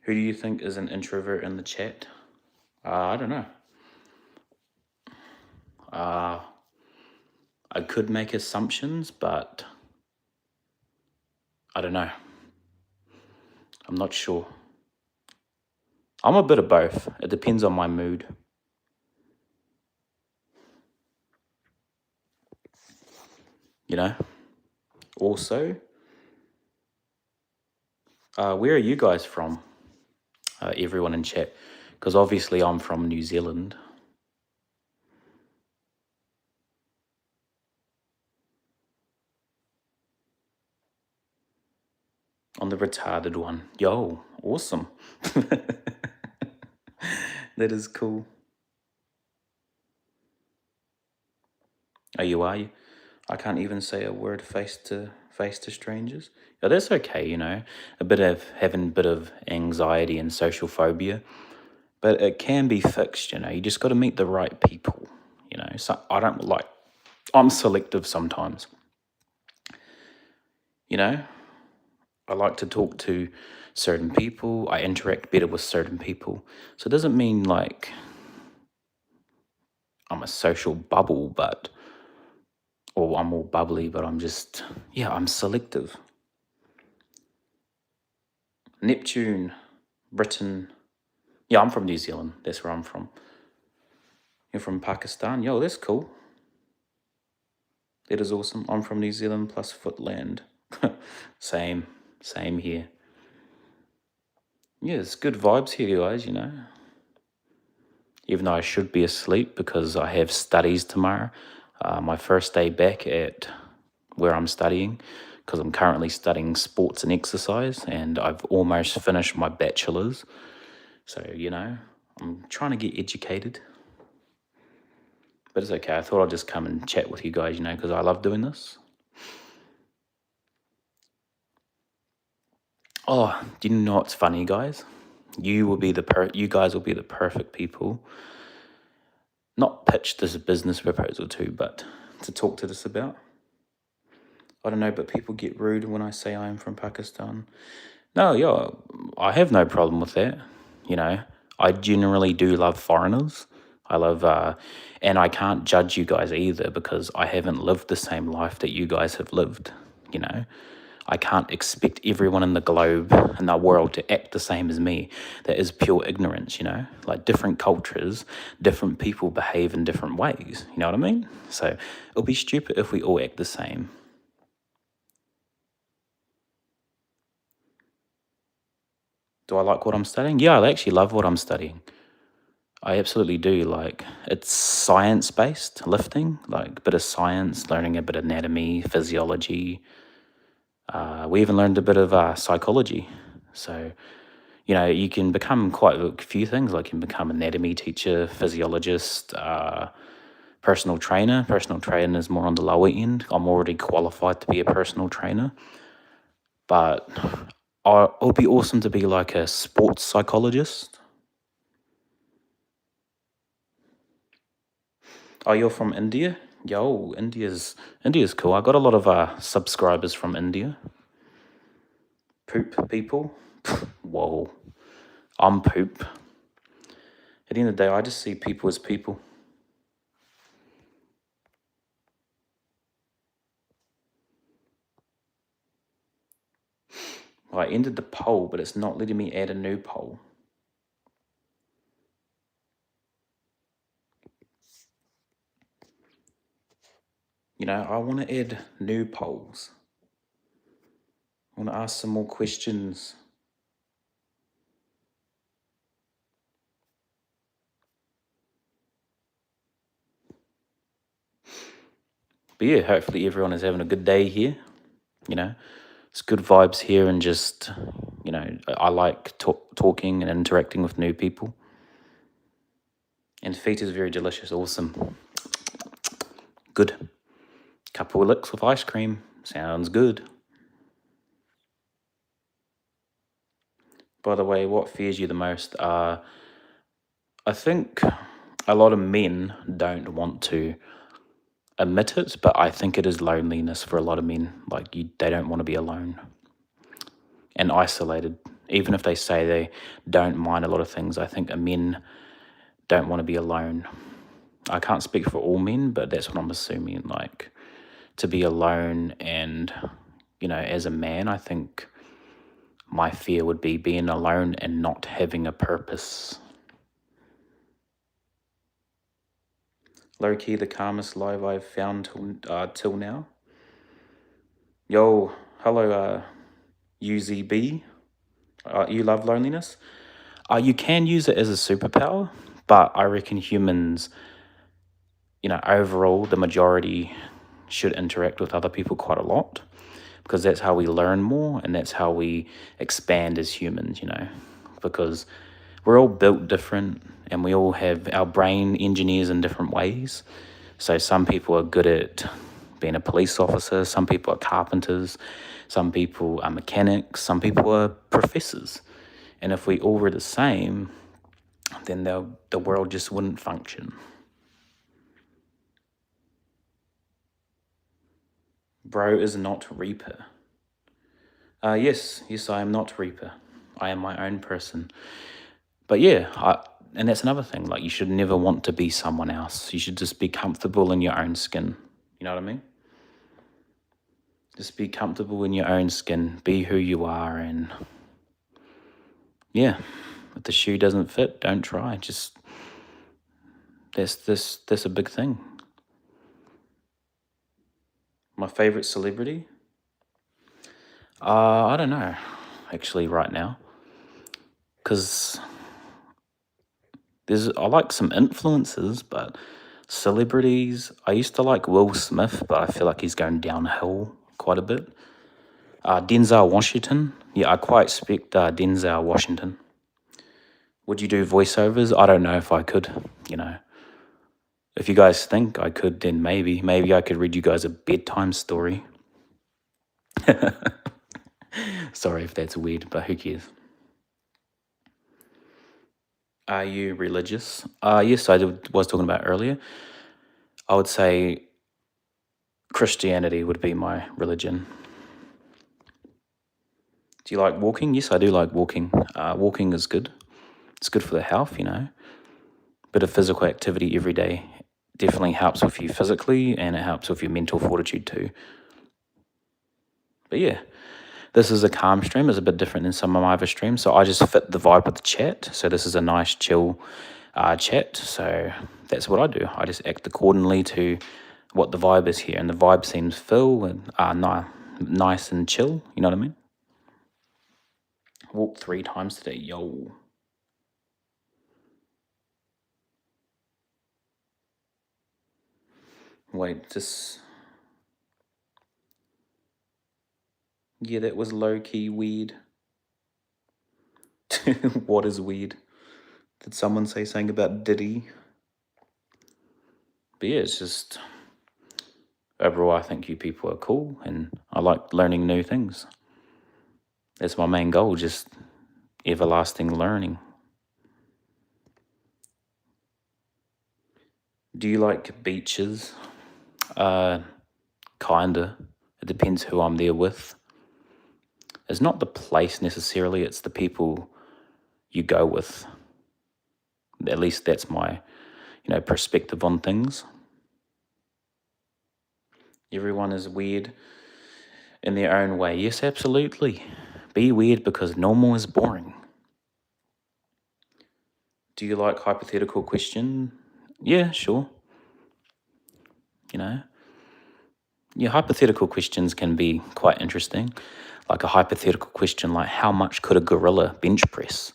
Who do you think is an introvert in the chat? I don't know. I could make assumptions, but I don't know. I'm not sure. I'm a bit of both. It depends on my mood. Also, where are you guys from? Everyone in chat, because obviously I'm from New Zealand. On the retarded one. Yo, awesome. That is cool. Are you? I can't even say a word face to strangers. Yeah, that's okay, having a bit of anxiety and social phobia, but it can be fixed, You just got to meet the right people, So I'm selective sometimes, I like to talk to certain people. I interact better with certain people. So it doesn't mean like I'm a social bubble, or I'm all bubbly, but I'm selective. Neptune, Britain. Yeah, I'm from New Zealand. That's where I'm from. You're from Pakistan? Yo, that's cool. That is awesome. I'm from New Zealand plus Footland. Same here. Yeah, it's good vibes here, guys, Even though I should be asleep because I have studies tomorrow. My first day back at where I'm studying, because I'm currently studying sports and exercise, and I've almost finished my bachelor's. So, I'm trying to get educated. But it's okay. I thought I'd just come and chat with you guys, because I love doing this. Oh, do you know what's funny, guys? You guys will be the perfect people. Not pitch this business proposal to, but to talk to this about. I don't know, but people get rude when I say I am from Pakistan. No, yeah, I have no problem with that. I generally do love foreigners. I love, and I can't judge you guys either because I haven't lived the same life that you guys have lived. I can't expect everyone in the globe and the world to act the same as me. That is pure ignorance, Like different cultures, different people behave in different ways. You know what I mean? So it'll be stupid if we all act the same. Do I like what I'm studying? Yeah, I actually love what I'm studying. I absolutely do. Like, it's science based lifting, like a bit of science, learning a bit of anatomy, physiology. We even learned a bit of psychology. So, you can become quite a few things. Like, you can become anatomy teacher, physiologist, personal trainer. Personal trainer is more on the lower end. I'm already qualified to be a personal trainer, but it would be awesome to be like a sports psychologist. Oh, you're from India? Yo, India's cool. I got a lot of subscribers from India. Poop people. Whoa, I'm poop. At the end of the day, I just see people as people. I ended the poll, but it's not letting me add a new poll. I want to add new polls. I want to ask some more questions. But yeah, hopefully everyone is having a good day here. It's good vibes here, and just, I like talking and interacting with new people. And feta is very delicious, awesome. Good. Couple of licks with ice cream. Sounds good. By the way, what fears you the most? I think a lot of men don't want to admit it, but I think it is loneliness for a lot of men. Like, they don't want to be alone and isolated. Even if they say they don't mind a lot of things, I think men don't want to be alone. I can't speak for all men, but that's what I'm assuming. Like, to be alone, and as a man, I think my fear would be being alone and not having a purpose. Low key, the calmest live I've found till now. Yo, hello, UZB. You love loneliness? You can use it as a superpower, but I reckon humans, overall, the majority should interact with other people quite a lot, because that's how we learn more and that's how we expand as humans, because we're all built different and we all have our brain engineers in different ways. So some people are good at being a police officer, some people are carpenters, some people are mechanics, some people are professors. And if we all were the same, then the world just wouldn't function. Bro is not Reaper. Yes, I am not Reaper. I am my own person. But yeah, and that's another thing. Like, you should never want to be someone else. You should just be comfortable in your own skin. You know what I mean? Just be comfortable in your own skin. Be who you are, and yeah, if the shoe doesn't fit, don't try. Just that's a big thing. My favorite celebrity? I don't know, actually, right now, because I like some influences, but celebrities, I used to like Will Smith, but I feel like he's going downhill quite a bit. Denzel Washington, yeah, I quite expect Denzel Washington. Would you do voiceovers? I don't know if I could, If you guys think I could, then maybe I could read you guys a bedtime story. Sorry if that's weird, but who cares? Are you religious? Yes, was talking about earlier. I would say Christianity would be my religion. Do you like walking? Yes, I do like walking. Walking is good. It's good for the health, Bit of physical activity every day definitely helps with you physically, and it helps with your mental fortitude too. But yeah, this is a calm stream. It's a bit different than some of my other streams, so I just fit the vibe of the chat. So this is a nice chill chat. So that's what I do. I just act accordingly to what the vibe is here, and the vibe seems full and nice and chill. You know what I mean? Walk 3 times today, yo. Wait, just... Yeah, that was low-key weird. What is weird? Did someone say something about Diddy? But yeah, it's just... Overall, I think you people are cool, and I like learning new things. That's my main goal, just everlasting learning. Do you like beaches? Kinda. It depends who I'm there with. It's not the place necessarily, it's the people you go with. At least that's my, perspective on things. Everyone is weird in their own way. Yes, absolutely. Be weird because normal is boring. Do you like hypothetical question? Yeah, sure. Yeah, hypothetical questions can be quite interesting. Like a hypothetical question like, how much could a gorilla bench press?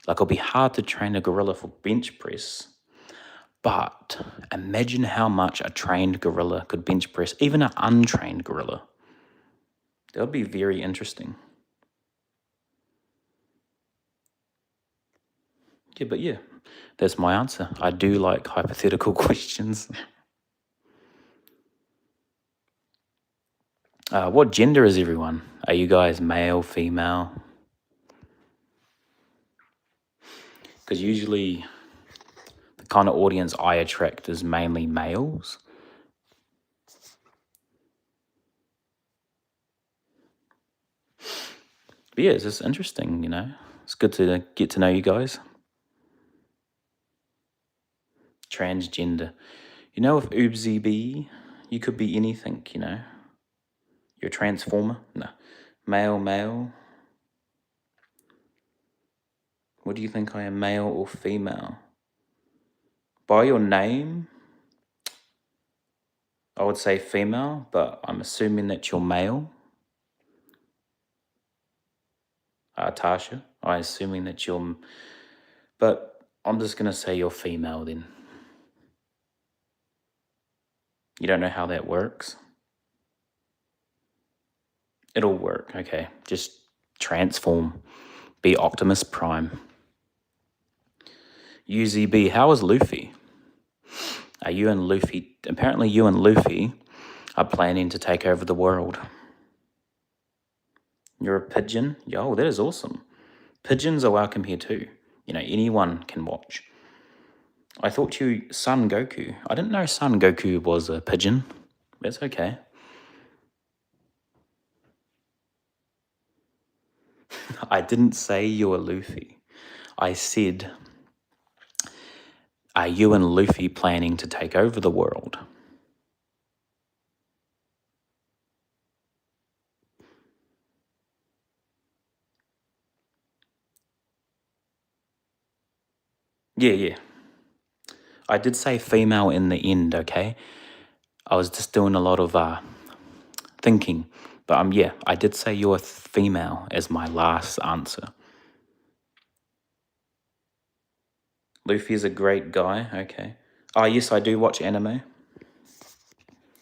Like, it'll be hard to train a gorilla for bench press, but imagine how much a trained gorilla could bench press, even an untrained gorilla. That would be very interesting. Yeah, but yeah, that's my answer. I do like hypothetical questions. What gender is everyone? Are you guys male, female? Because usually the kind of audience I attract is mainly males. But yeah, it's just interesting, It's good to get to know you guys. Transgender. With Oobsy Bee, you could be anything, You're a transformer? No. Male. What do you think I am, male or female? By your name, I would say female, but I'm assuming that you're male. Tasha, I'm assuming that you're... But I'm just going to say you're female then. You don't know how that works? It'll work, okay. Just transform. Be Optimus Prime. UZB, how is Luffy? Apparently you and Luffy are planning to take over the world. You're a pigeon? Yo, that is awesome. Pigeons are welcome here too. Anyone can watch. I thought you Son Goku. I didn't know Son Goku was a pigeon. That's okay. I didn't say you're Luffy. I said, are you and Luffy planning to take over the world? Yeah. I did say female in the end, okay? I was just doing a lot of thinking. But yeah, I did say you're female as my last answer. Luffy is a great guy, okay. Yes, I do watch anime.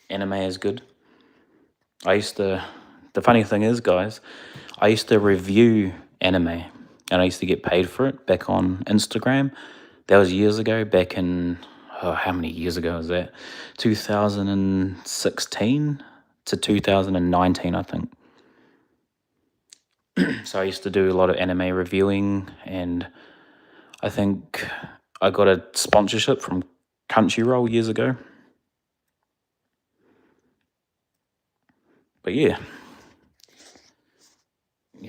Anime is good. The funny thing is, guys, I used to review anime and I used to get paid for it back on Instagram. That was years ago, back in, how many years ago was that? 2016 to 2019, I think. So I used to do a lot of anime reviewing, and I think I got a sponsorship from Crunchyroll years ago. But yeah,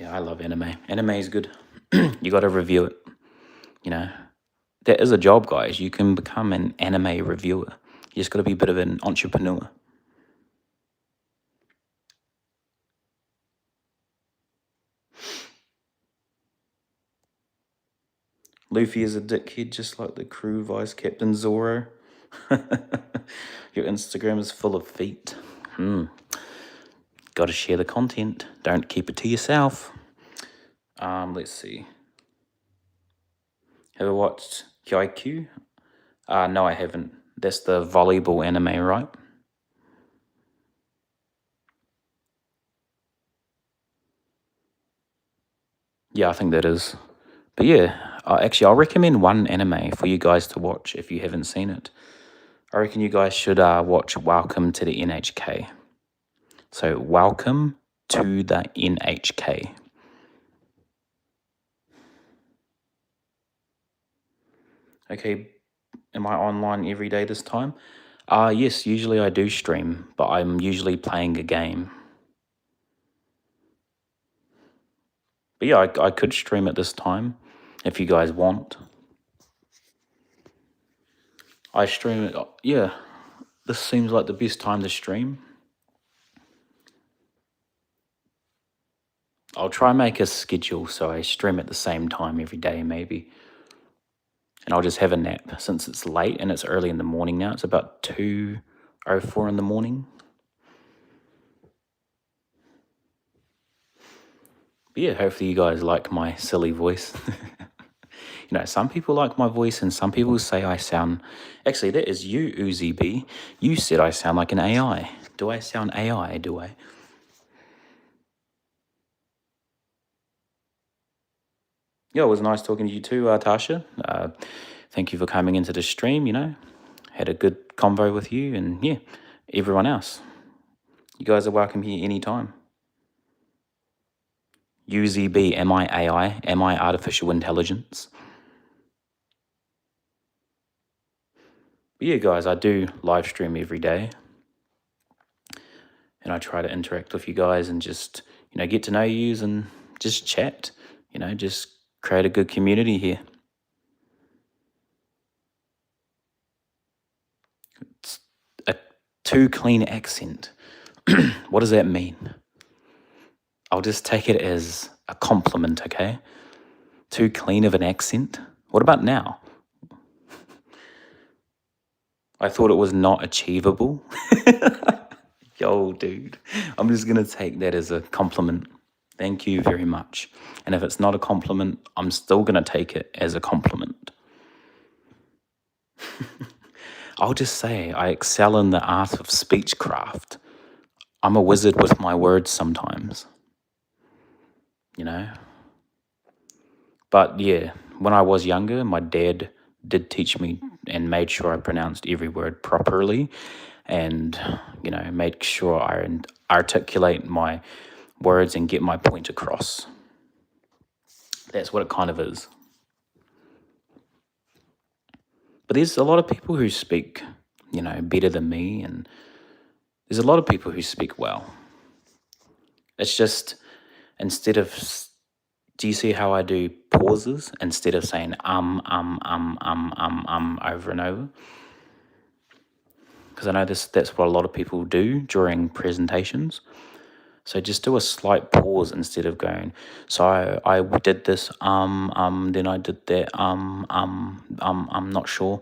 I love anime. Anime is good. You got to review it. That is a job, guys. You can become an anime reviewer. You just got to be a bit of an entrepreneur. Luffy is a dickhead, just like the crew vice captain Zoro. Your Instagram is full of feet. Got to share the content. Don't keep it to yourself. Let's see. Have I watched Haikyuu? No, I haven't. That's the volleyball anime, right? Yeah, I think that is. But yeah, actually, I'll recommend one anime for you guys to watch if you haven't seen it. I reckon you guys should watch Welcome to the NHK. So, Welcome to the NHK. Okay, am I online every day this time? Yes, usually I do stream, but I'm usually playing a game. But yeah, I could stream at this time if you guys want. I stream it, yeah, this seems like the best time to stream. I'll try and make a schedule so I stream at the same time every day, maybe. And I'll just have a nap since it's late and it's early in the morning now. It's about 2:04 in the morning. But yeah, hopefully you guys like my silly voice. You know, some people like my voice and some people say I sound... Actually, that is you, Uzi B. You said I sound like an AI. Do I sound AI, do I? Yeah, it was nice talking to you too, Tasha. Thank you for coming into the stream, you know. Had a good convo with you and yeah, everyone else. You guys are welcome here anytime. UZB, am I AI? Am I artificial intelligence? But yeah, guys, I do live stream every day. And I try to interact with you guys and just, you know, get to know you and just chat, you know, just create a good community here. It's a too clean accent. What does that mean? I'll just take it as a compliment, okay? Too clean of an accent? What about now? I thought it was not achievable. Yo, dude, I'm just going to take that as a compliment. Thank you very much. And if it's not a compliment, I'm still going to take it as a compliment. I'll just say I excel in the art of speechcraft. I'm a wizard with my words sometimes, you know? But yeah, when I was younger, my dad did teach me and made sure I pronounced every word properly and, you know, make sure I articulate my words and get my point across. That's what it kind of is. But there's a lot of people who speak, you know, better than me, and there's a lot of people who speak well. It's just instead of, do you see how I do pauses instead of saying over and over? Because I know that's what a lot of people do during presentations. So just do a slight pause instead of going, so I did this, then I did that, I'm not sure.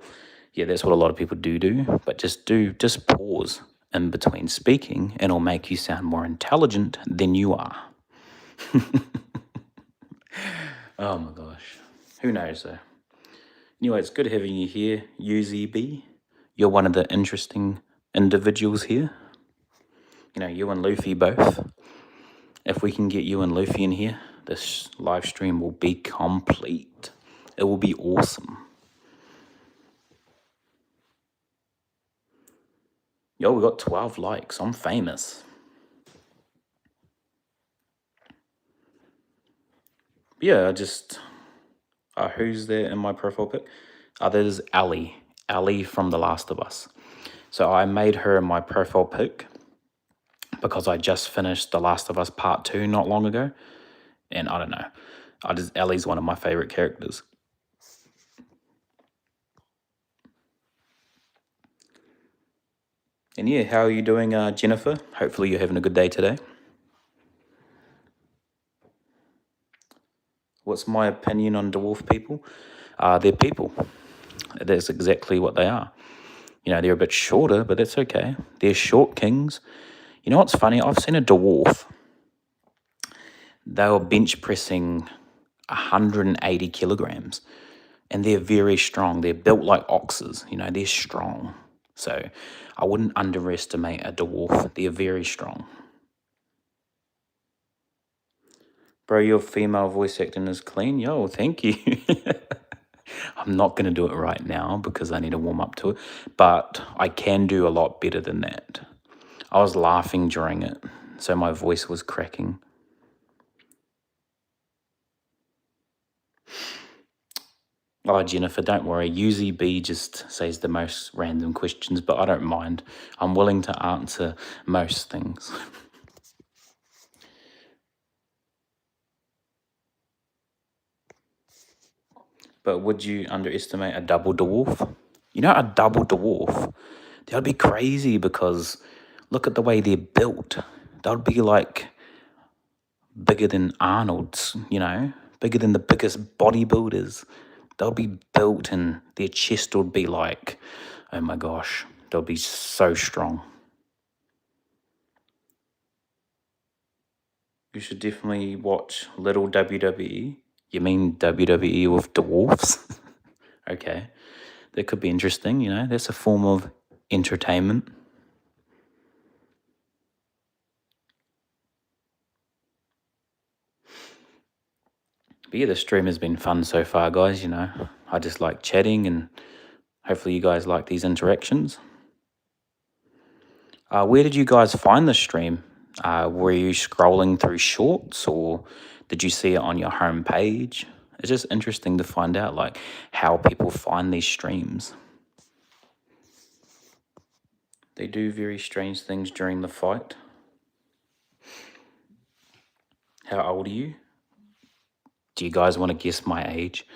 Yeah, that's what a lot of people do, but just pause in between speaking and it'll make you sound more intelligent than you are. Oh my gosh. Who knows though? Anyway, it's good having you here, UZB. You're one of the interesting individuals here. You know, you and Luffy both. If we can get you and Luffy in here, this live stream will be complete. It will be awesome. Yo, we got 12 likes. I'm famous. Yeah, who's there in my profile pic? There's Ellie. Ellie from The Last of Us. So I made her my profile pic because I just finished The Last of Us Part 2 not long ago. And I don't know. Ellie's one of my favorite characters. And yeah, how are you doing, Jennifer? Hopefully you're having a good day today. What's my opinion on dwarf people? They're people. That's exactly what they are. You know, they're a bit shorter, but that's okay. They're short kings. You know what's funny? I've seen a dwarf. They were bench pressing 180 kilograms, and they're very strong. They're built like oxes. You know, they're strong. So I wouldn't underestimate a dwarf. They're very strong. Bro, your female voice acting is clean. Yo, thank you. I'm not going to do it right now because I need to warm up to it, but I can do a lot better than that. I was laughing during it, so my voice was cracking. Oh, Jennifer, don't worry. Usually B just says the most random questions, but I don't mind. I'm willing to answer most things. But would you underestimate a double dwarf? You know, a double dwarf, that would be crazy because look at the way they're built. That would be like bigger than Arnold's, you know, bigger than the biggest bodybuilders. They'll be built and their chest would be like, oh my gosh, they'll be so strong. You should definitely watch Little WWE. You mean WWE with dwarfs? Okay. That could be interesting, you know, that's a form of entertainment. But yeah, the stream has been fun so far, guys, you know. I just like chatting and hopefully you guys like these interactions. Where did you guys find the stream? Were you scrolling through shorts or did you see it on your home page? It's just interesting to find out like how people find these streams. They do very strange things during the fight. How old are you? Do you guys want to guess my age?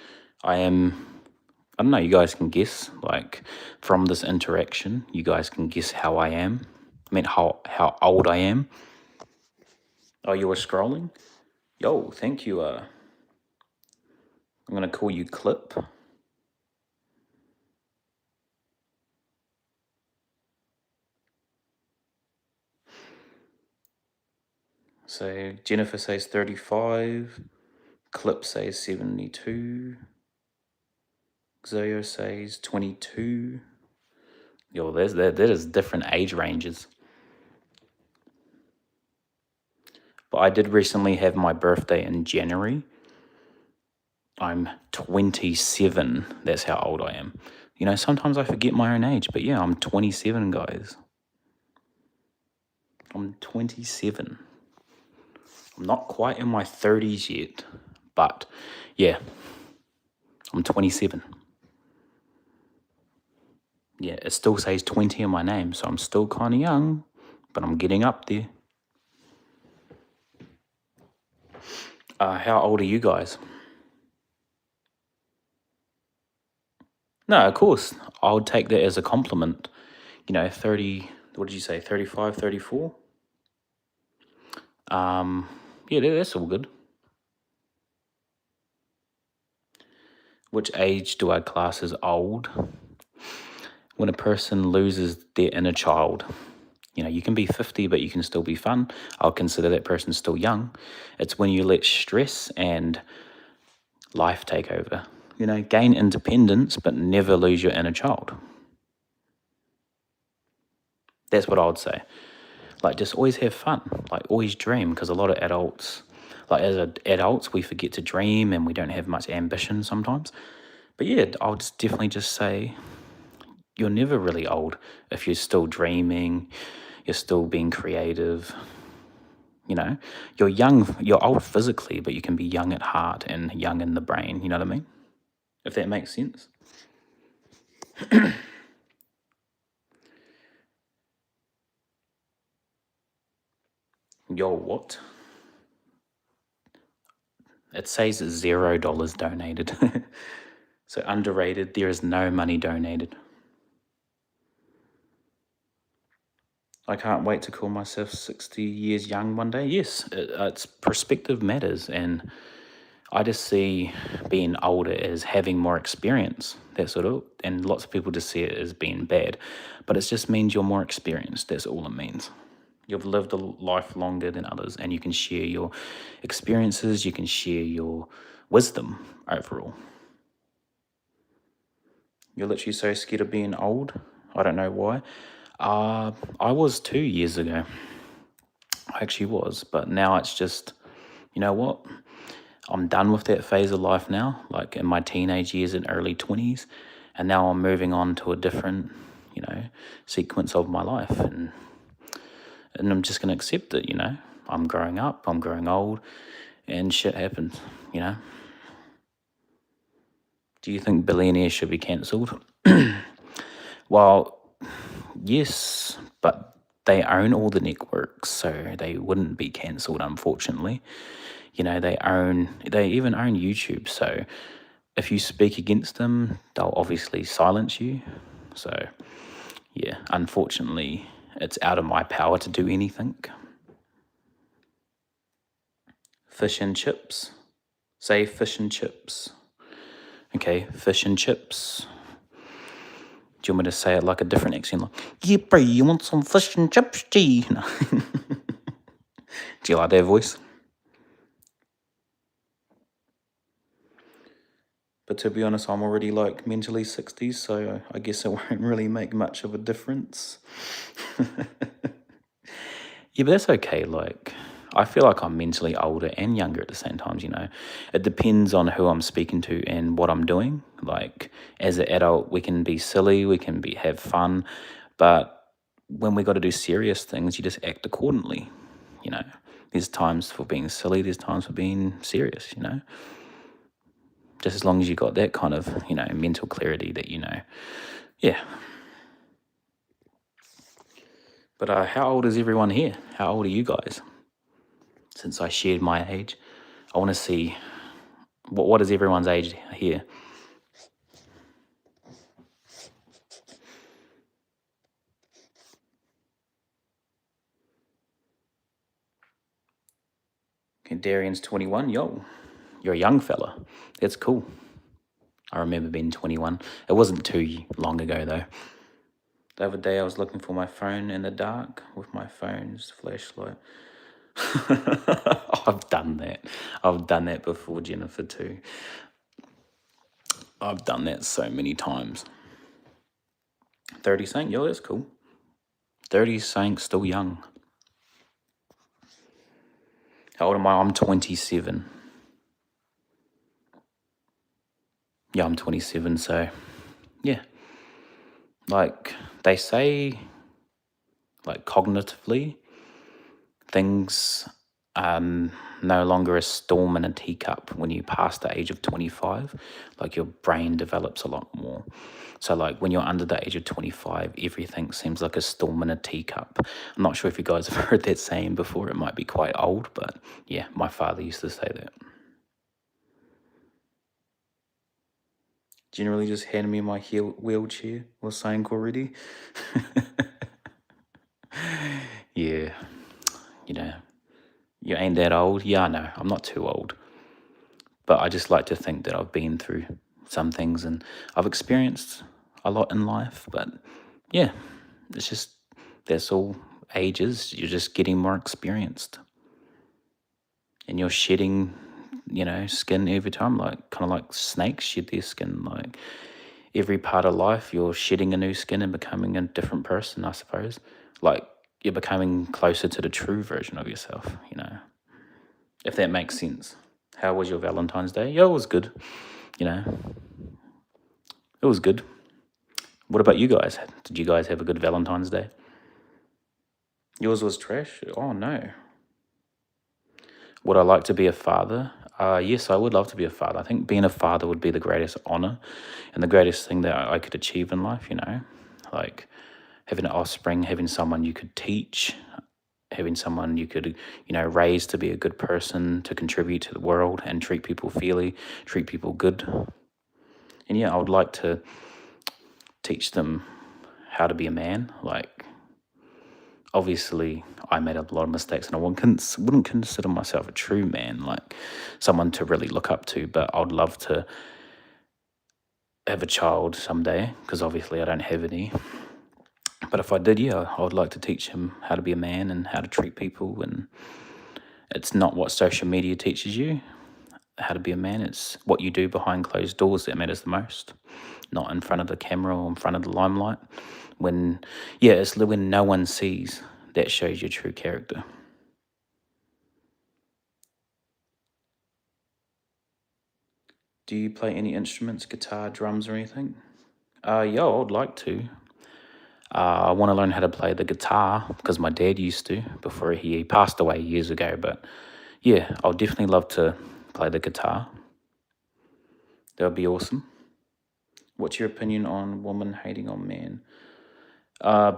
I don't know, you guys can guess, like, from this interaction, you guys can guess how I am. I mean, how old I am. Oh, you were scrolling? Yo, thank you. I'm going to call you Clip. So, Jennifer says 35. Clip says 72. Zoyo says 22. Yo, that is different age ranges. But I did recently have my birthday in January. I'm 27. That's how old I am. You know, sometimes I forget my own age, but yeah, I'm 27, guys. I'm 27. I'm not quite in my 30s yet, but yeah, I'm 27. Yeah, it still says 20 in my name, so I'm still kind of young, but I'm getting up there. How old are you guys? No, of course. I would take that as a compliment. You know, 30, what did you say, 35, 34? Yeah, that's all good. Which age do I class as old? When a person loses their inner child. You know, you can be 50, but you can still be fun. I'll consider that person still young. It's when you let stress and life take over. You know, gain independence, but never lose your inner child. That's what I would say. Like, just always have fun. Like, always dream, because a lot of adults, like, as adults, we forget to dream and we don't have much ambition sometimes. But yeah, I'll just definitely just say, you're never really old if you're still dreaming, you're still being creative. You know, you're young, you're old physically, but you can be young at heart and young in the brain. You know what I mean? If that makes sense. Yo, what? It says $0 donated. So underrated, there is no money donated. I can't wait to call myself 60 years young one day. Yes, it's perspective matters. And I just see being older as having more experience, that sort of, and lots of people just see it as being bad. But it just means you're more experienced. That's all it means. You've lived a life longer than others and you can share your experiences, you can share your wisdom overall. You're literally so scared of being old. I don't know why. I was 2 years ago. I actually was, but now it's just, you know what? I'm done with that phase of life now, like in my teenage years and early 20s. And now I'm moving on to a different, sequence of my life. And I'm just going to accept it. I'm growing up, I'm growing old, and shit happens, you know. Do you think billionaires should be cancelled? Well, yes, but they own all the networks, so they wouldn't be cancelled, unfortunately. They even own YouTube, so if you speak against them, they'll obviously silence you. So, yeah, unfortunately, it's out of my power to do anything. Fish and chips. Say fish and chips. Okay, fish and chips. Do you want me to say it like a different accent? Like, yeah, bro, you want some fish and chips, G? No. Do you like that voice? But to be honest, I'm already like mentally 60s, so I guess it won't really make much of a difference. Yeah, but that's okay. Like, I feel like I'm mentally older and younger at the same time. It depends on who I'm speaking to and what I'm doing. Like, as an adult, we can be silly, we can have fun, but when we got to do serious things, you just act accordingly. There's times for being silly, there's times for being serious. Just as long as you got that kind of, mental clarity that, yeah. But how old is everyone here? How old are you guys? Since I shared my age, I want to see what is everyone's age here. Okay, Darian's 21. Yo, you're a young fella. That's cool. I remember being 21. It wasn't too long ago though. The other day I was looking for my phone in the dark with my phone's flashlight. I've done that. I've done that before, Jennifer, too. I've done that so many times. 30 saying, yo, that's cool. 30 saying still young. How old am I? I'm 27. Yeah, I'm 27, so yeah. Like, they say, like, cognitively, things are no longer a storm in a teacup when you pass the age of 25. Like, your brain develops a lot more. So, like, when you're under the age of 25, everything seems like a storm in a teacup. I'm not sure if you guys have heard that saying before. It might be quite old, but yeah, my father used to say that. Generally just hand me my wheelchair was saying already. Yeah, you ain't that old. Yeah, I know, I'm not too old. But I just like to think that I've been through some things and I've experienced a lot in life. But yeah, it's just, that's all ages. You're just getting more experienced. And you're shedding, skin every time, like kind of like snakes shed their skin. Like every part of life, you're shedding a new skin and becoming a different person, I suppose. Like you're becoming closer to the true version of yourself, if that makes sense. How was your Valentine's Day? Yeah, it was good. It was good. What about you guys? Did you guys have a good Valentine's Day? Yours was trash? Oh, no. Would I like to be a father? Yes, I would love to be a father. I think being a father would be the greatest honor and the greatest thing that I could achieve in life. Like having an offspring, having someone you could teach, having someone you could, raise to be a good person, to contribute to the world and treat people fairly, treat people good. And yeah, I would like to teach them how to be a man. Like, obviously, I made a lot of mistakes and I wouldn't consider myself a true man, like someone to really look up to, but I'd love to have a child someday because obviously I don't have any. But if I did, yeah, I would like to teach him how to be a man and how to treat people. And it's not what social media teaches you how to be a man. It's what you do behind closed doors that matters the most, not in front of the camera or in front of the limelight. It's when no one sees, that shows your true character. Do you play any instruments, guitar, drums, or anything? Yeah, I would like to. I want to learn how to play the guitar because my dad used to before he passed away years ago. But yeah, I would definitely love to play the guitar. That would be awesome. What's your opinion on women hating on men? Uh,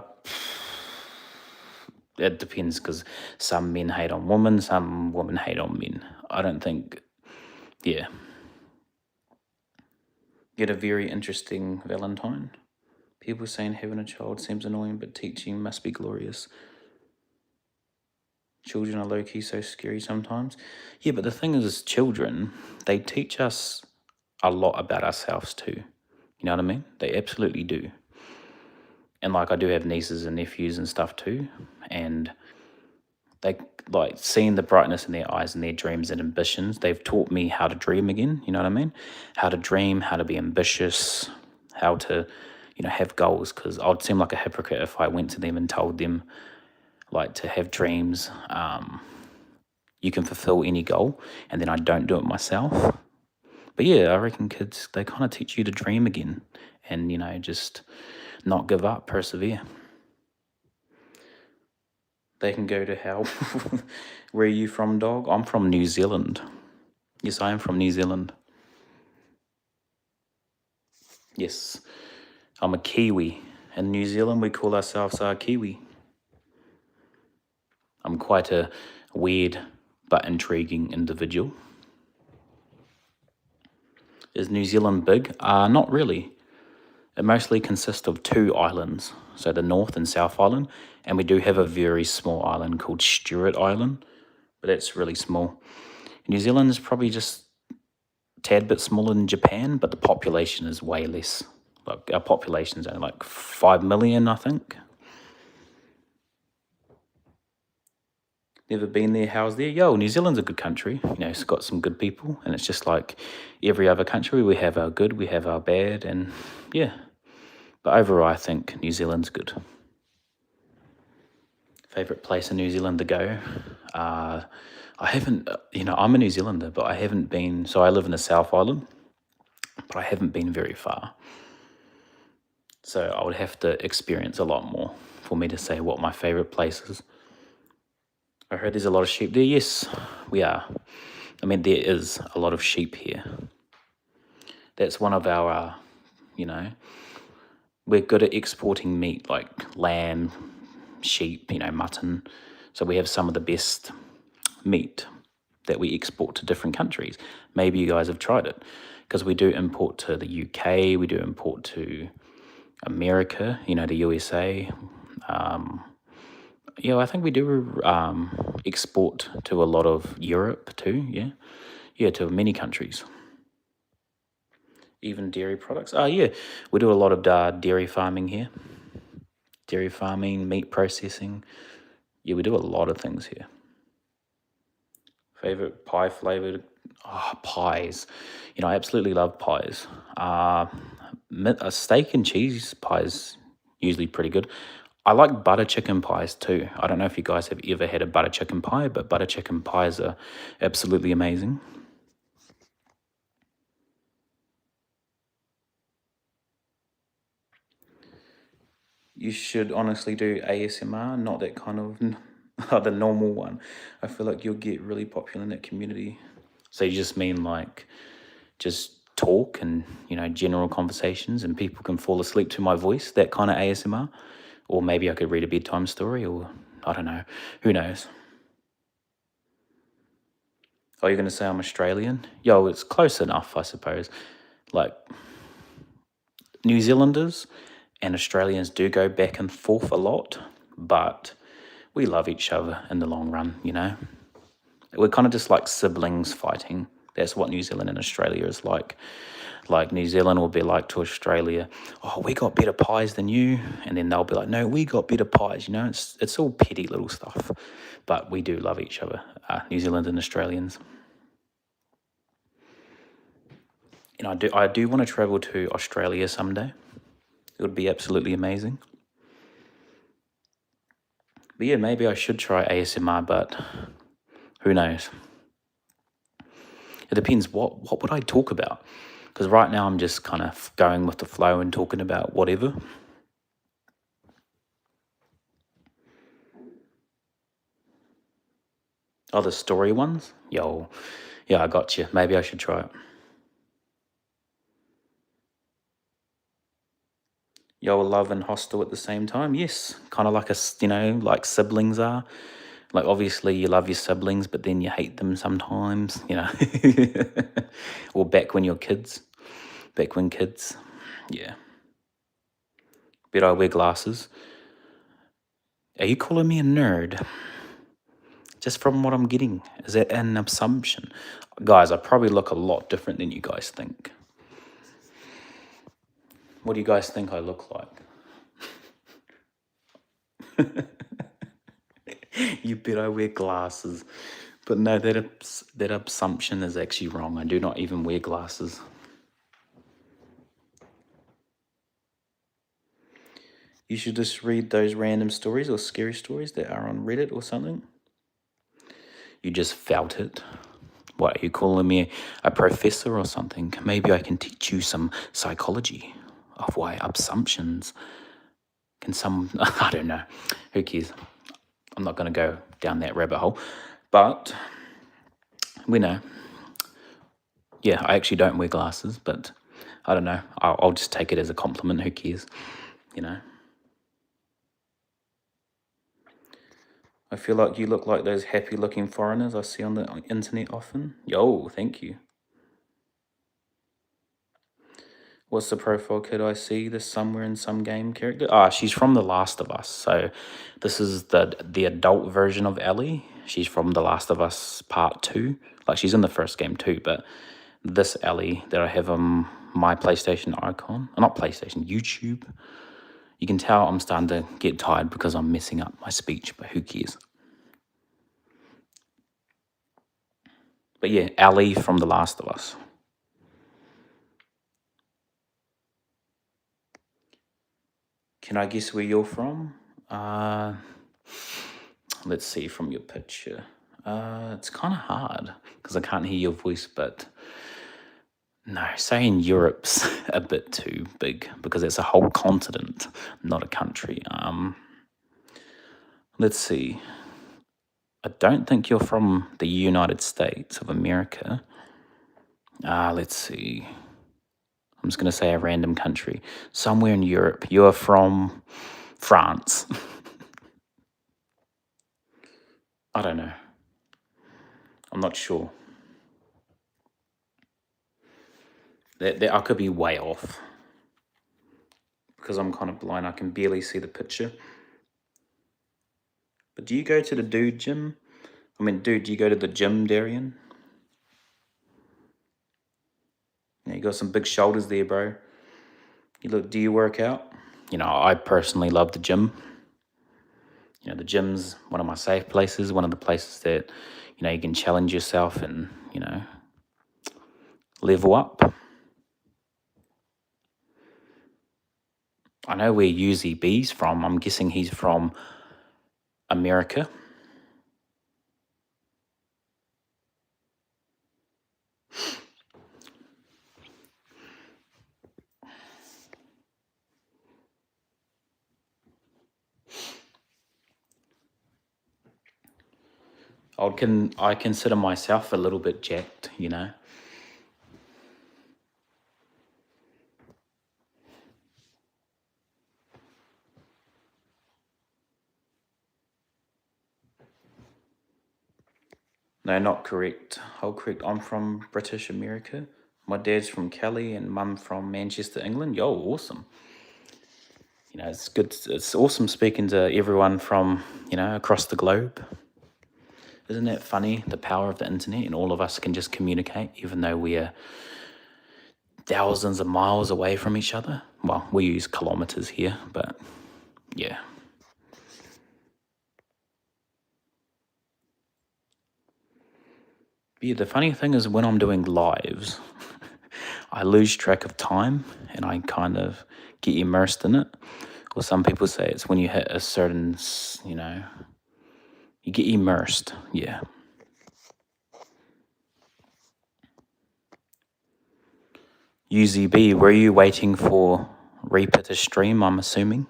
it depends because some men hate on women, some women hate on men. I don't think, yeah. Get a very interesting Valentine. People saying having a child seems annoying, but teaching must be glorious. Children are low key so scary sometimes. Yeah, but the thing is, children, they teach us a lot about ourselves too. You know what I mean? They absolutely do. And like, I do have nieces and nephews and stuff too. And they like seeing the brightness in their eyes and their dreams and ambitions. They've taught me how to dream again. You know what I mean? How to dream, how to be ambitious, how to, have goals. Because I'd seem like a hypocrite if I went to them and told them, like, to have dreams. You can fulfill any goal, and then I don't do it myself. But yeah, I reckon kids, they kind of teach you to dream again and, just not give up, persevere. They can go to hell. Where are you from, dog? I'm from New Zealand. Yes, I am from New Zealand. Yes, I'm a Kiwi. In New Zealand, we call ourselves Kiwi. I'm quite a weird but intriguing individual. Is New Zealand big? Not really. It mostly consists of two islands, so the North and South Island, and we do have a very small island called Stewart Island, but that's really small. New Zealand is probably just a tad bit smaller than Japan, but the population is way less. Like, our population is only like 5 million, I think. Never been there. How's there? Yo, New Zealand's a good country. It's got some good people, and it's just like every other country. We have our good, we have our bad, and yeah. But overall, I think New Zealand's good. Favorite place in New Zealand to go? I haven't, I'm a New Zealander, but I haven't been, so I live in the South Island, but I haven't been very far. So I would have to experience a lot more for me to say what my favorite place is. I heard there's a lot of sheep there. Yes, we are. There is a lot of sheep here. That's one of our, we're good at exporting meat like lamb, sheep, mutton. So we have some of the best meat that we export to different countries. Maybe you guys have tried it because we do import to the UK, we do import to America, the USA. I think we do export to a lot of Europe too, to many countries. Even dairy products. We do a lot of dairy farming here. Dairy farming, meat processing. Yeah, we do a lot of things here. Favorite pie flavored? Pies. I absolutely love pies. A steak and cheese pie is usually pretty good. I like butter chicken pies too. I don't know if you guys have ever had a butter chicken pie, but butter chicken pies are absolutely amazing. You should honestly do ASMR, not that kind of the normal one. I feel like you'll get really popular in that community. So you just mean like just talk and, general conversations and people can fall asleep to my voice, that kind of ASMR? Or maybe I could read a bedtime story, or I don't know. Who knows? Are you going to say I'm Australian? Yo, it's close enough, I suppose. Like, New Zealanders and Australians do go back and forth a lot, but we love each other in the long run, We're kind of just like siblings fighting. That's what New Zealand and Australia is like. Like, New Zealand will be like to Australia, oh, we got better pies than you. And then they'll be like, no, we got better pies, It's all petty little stuff. But we do love each other, New Zealand and Australians. I do want to travel to Australia someday. It would be absolutely amazing. But yeah, maybe I should try ASMR, but who knows? It depends what would I talk about? Because right now I'm just kind of going with the flow and talking about whatever. Oh, the story ones? Yo, yeah, I got you. Maybe I should try it. Yo, love and hostile at the same time? Yes. Kind of like like siblings are. Like, obviously, you love your siblings, but then you hate them sometimes, or back when you're kids. Back when kids. Yeah. Bet I wear glasses. Are you calling me a nerd? Just from what I'm getting. Is that an assumption? Guys, I probably look a lot different than you guys think. What do you guys think I look like? You bet I wear glasses. But no, that assumption is actually wrong. I do not even wear glasses. You should just read those random stories or scary stories that are on Reddit or something. You just felt it. What, are you calling me a professor or something? Maybe I can teach you some psychology of why assumptions can I don't know. Who cares? I'm not going to go down that rabbit hole. But we know. Yeah, I actually don't wear glasses, but I don't know. I'll just take it as a compliment. Who cares? You know. I feel like you look like those happy-looking foreigners I see on the internet often. Yo, thank you. What's the profile? Could I see this somewhere in some game character? Ah, she's from The Last of Us. So this is the adult version of Ellie. She's from The Last of Us Part 2. Like, she's in the first game too, but this Ellie that I have on my PlayStation icon, not PlayStation, YouTube, you can tell I'm starting to get tired because I'm messing up my speech, but who cares? But yeah, Ellie from The Last of Us. Can I guess where you're from? Let's see from your picture. It's kind of hard because I can't hear your voice, but no, saying Europe's a bit too big because it's a whole continent, not a country. Let's see. I don't think you're from the United States of America. Let's see. I'm just going to say a random country. Somewhere in Europe. You're from France. I don't know. I'm not sure. I could be way off. Because I'm kind of blind, I can barely see the picture. But do you go to the dude gym? Do you go to the gym, Darian? Yeah, you got some big shoulders there, bro. Do you work out? I personally love the gym. The gym's one of my safe places, one of the places that, you can challenge yourself and, level up. I know where Uzi B's from. I'm guessing he's from America. I consider myself a little bit jacked, No, not correct. How correct? I'm from British America. My dad's from Cali and mum from Manchester, England. Yo, awesome. It's good. It's awesome speaking to everyone from, across the globe. Isn't that funny? The power of the internet, and all of us can just communicate, even though we're thousands of miles away from each other. Well, we use kilometers here, but yeah. Yeah, the funny thing is when I'm doing lives, I lose track of time and I kind of get immersed in it. Or some people say it's when you hit a certain, you get immersed. Yeah. UZB, were you waiting for Reaper to stream, I'm assuming?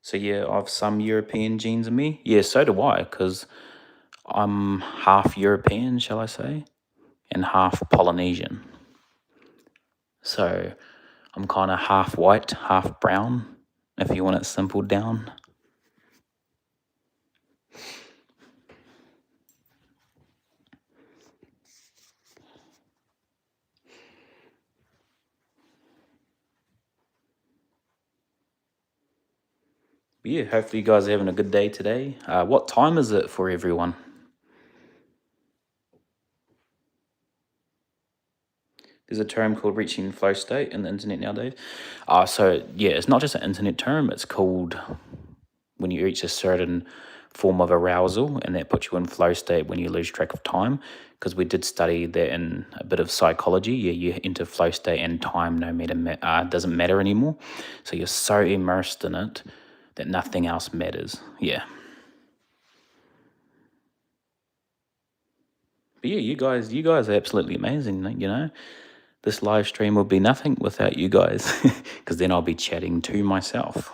So yeah, I've some European genes in me. Yeah, so do I, because I'm half European, shall I say, and half Polynesian. So I'm kind of half white, half brown, if you want it simple down. But yeah, hopefully you guys are having a good day today. What time is it for everyone? There's a term called reaching flow state in the internet nowadays. So yeah, it's not just an internet term. It's called when you reach a certain form of arousal, and that puts you in flow state when you lose track of time. Because we did study that in a bit of psychology. Yeah, you enter flow state and time doesn't matter anymore. So you're so immersed in it that nothing else matters. Yeah. But yeah, you guys are absolutely amazing. You know, this live stream would be nothing without you guys, because then I'll be chatting to myself.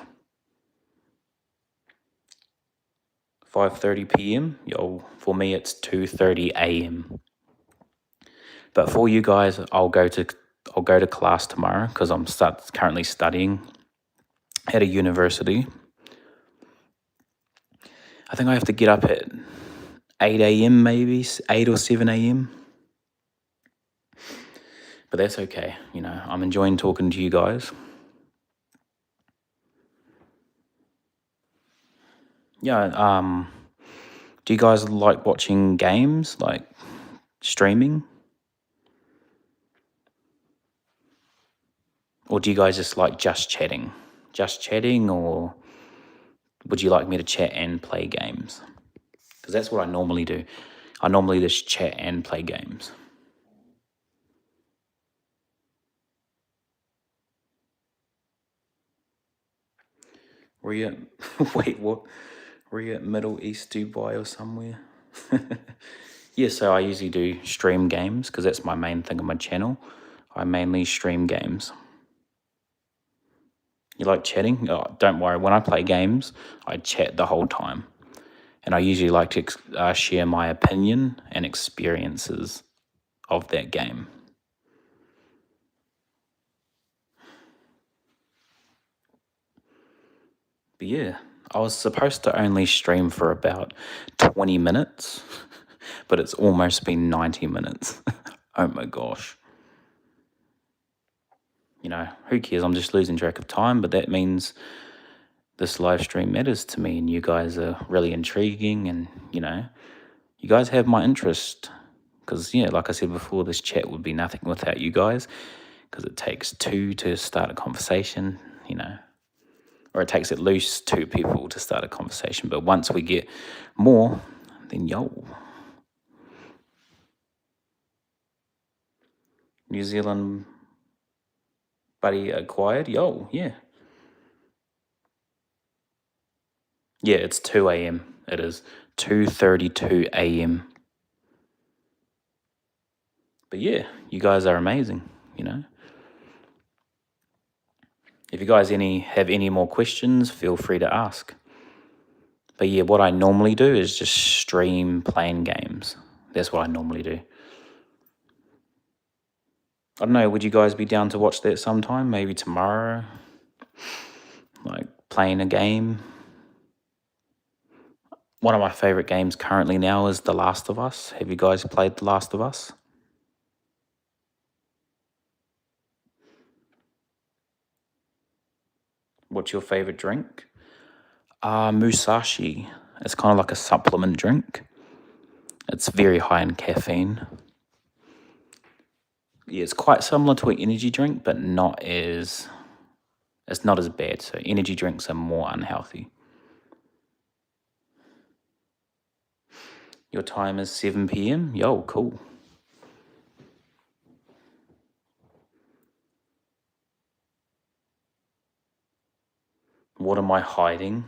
5:30 p.m. Yo, for me it's 2:30 a.m. But for you guys, I'll go to class tomorrow because I'm currently studying at a university. I think I have to get up at 8 a.m. maybe 8 or 7 a.m. But that's okay. You know, I'm enjoying talking to you guys. Yeah. Do you guys like watching games, like streaming? Or do you guys just like just chatting? Just chatting, or would you like me to chat and play games? Because that's what I normally do. I normally just chat and play games. Were you at, wait, what? Were you at Middle East Dubai or somewhere? Yeah, so I usually do stream games because that's my main thing on my channel. I mainly stream games. You like chatting? Oh, don't worry, when I play games, I chat the whole time. And I usually like to share my opinion and experiences of that game. But yeah, I was supposed to only stream for about 20 minutes, but it's almost been 90 minutes. Oh my gosh. You know, who cares? I'm just losing track of time, but that means this live stream matters to me and you guys are really intriguing and, you know, you guys have my interest. Because, yeah, like I said before, this chat would be nothing without you guys because it takes two to start a conversation, you know, or it takes at least two people to start a conversation. But once we get more, then yo. New Zealand buddy acquired, yo, yeah. Yeah, it's 2 a.m. It is 2:32 a.m. But yeah, you guys are amazing, you know. If you guys have any more questions, feel free to ask. But yeah, what I normally do is just stream playing games. That's what I normally do. I don't know, would you guys be down to watch that sometime? Maybe tomorrow? Like playing a game? One of my favorite games currently now is The Last of Us. Have you guys played The Last of Us? What's your favorite drink? Musashi. It's kind of like a supplement drink. It's very high in caffeine. Yeah, it's quite similar to an energy drink, but it's not as bad. So energy drinks are more unhealthy. Your time is 7 p.m. Yo, cool. What am I hiding?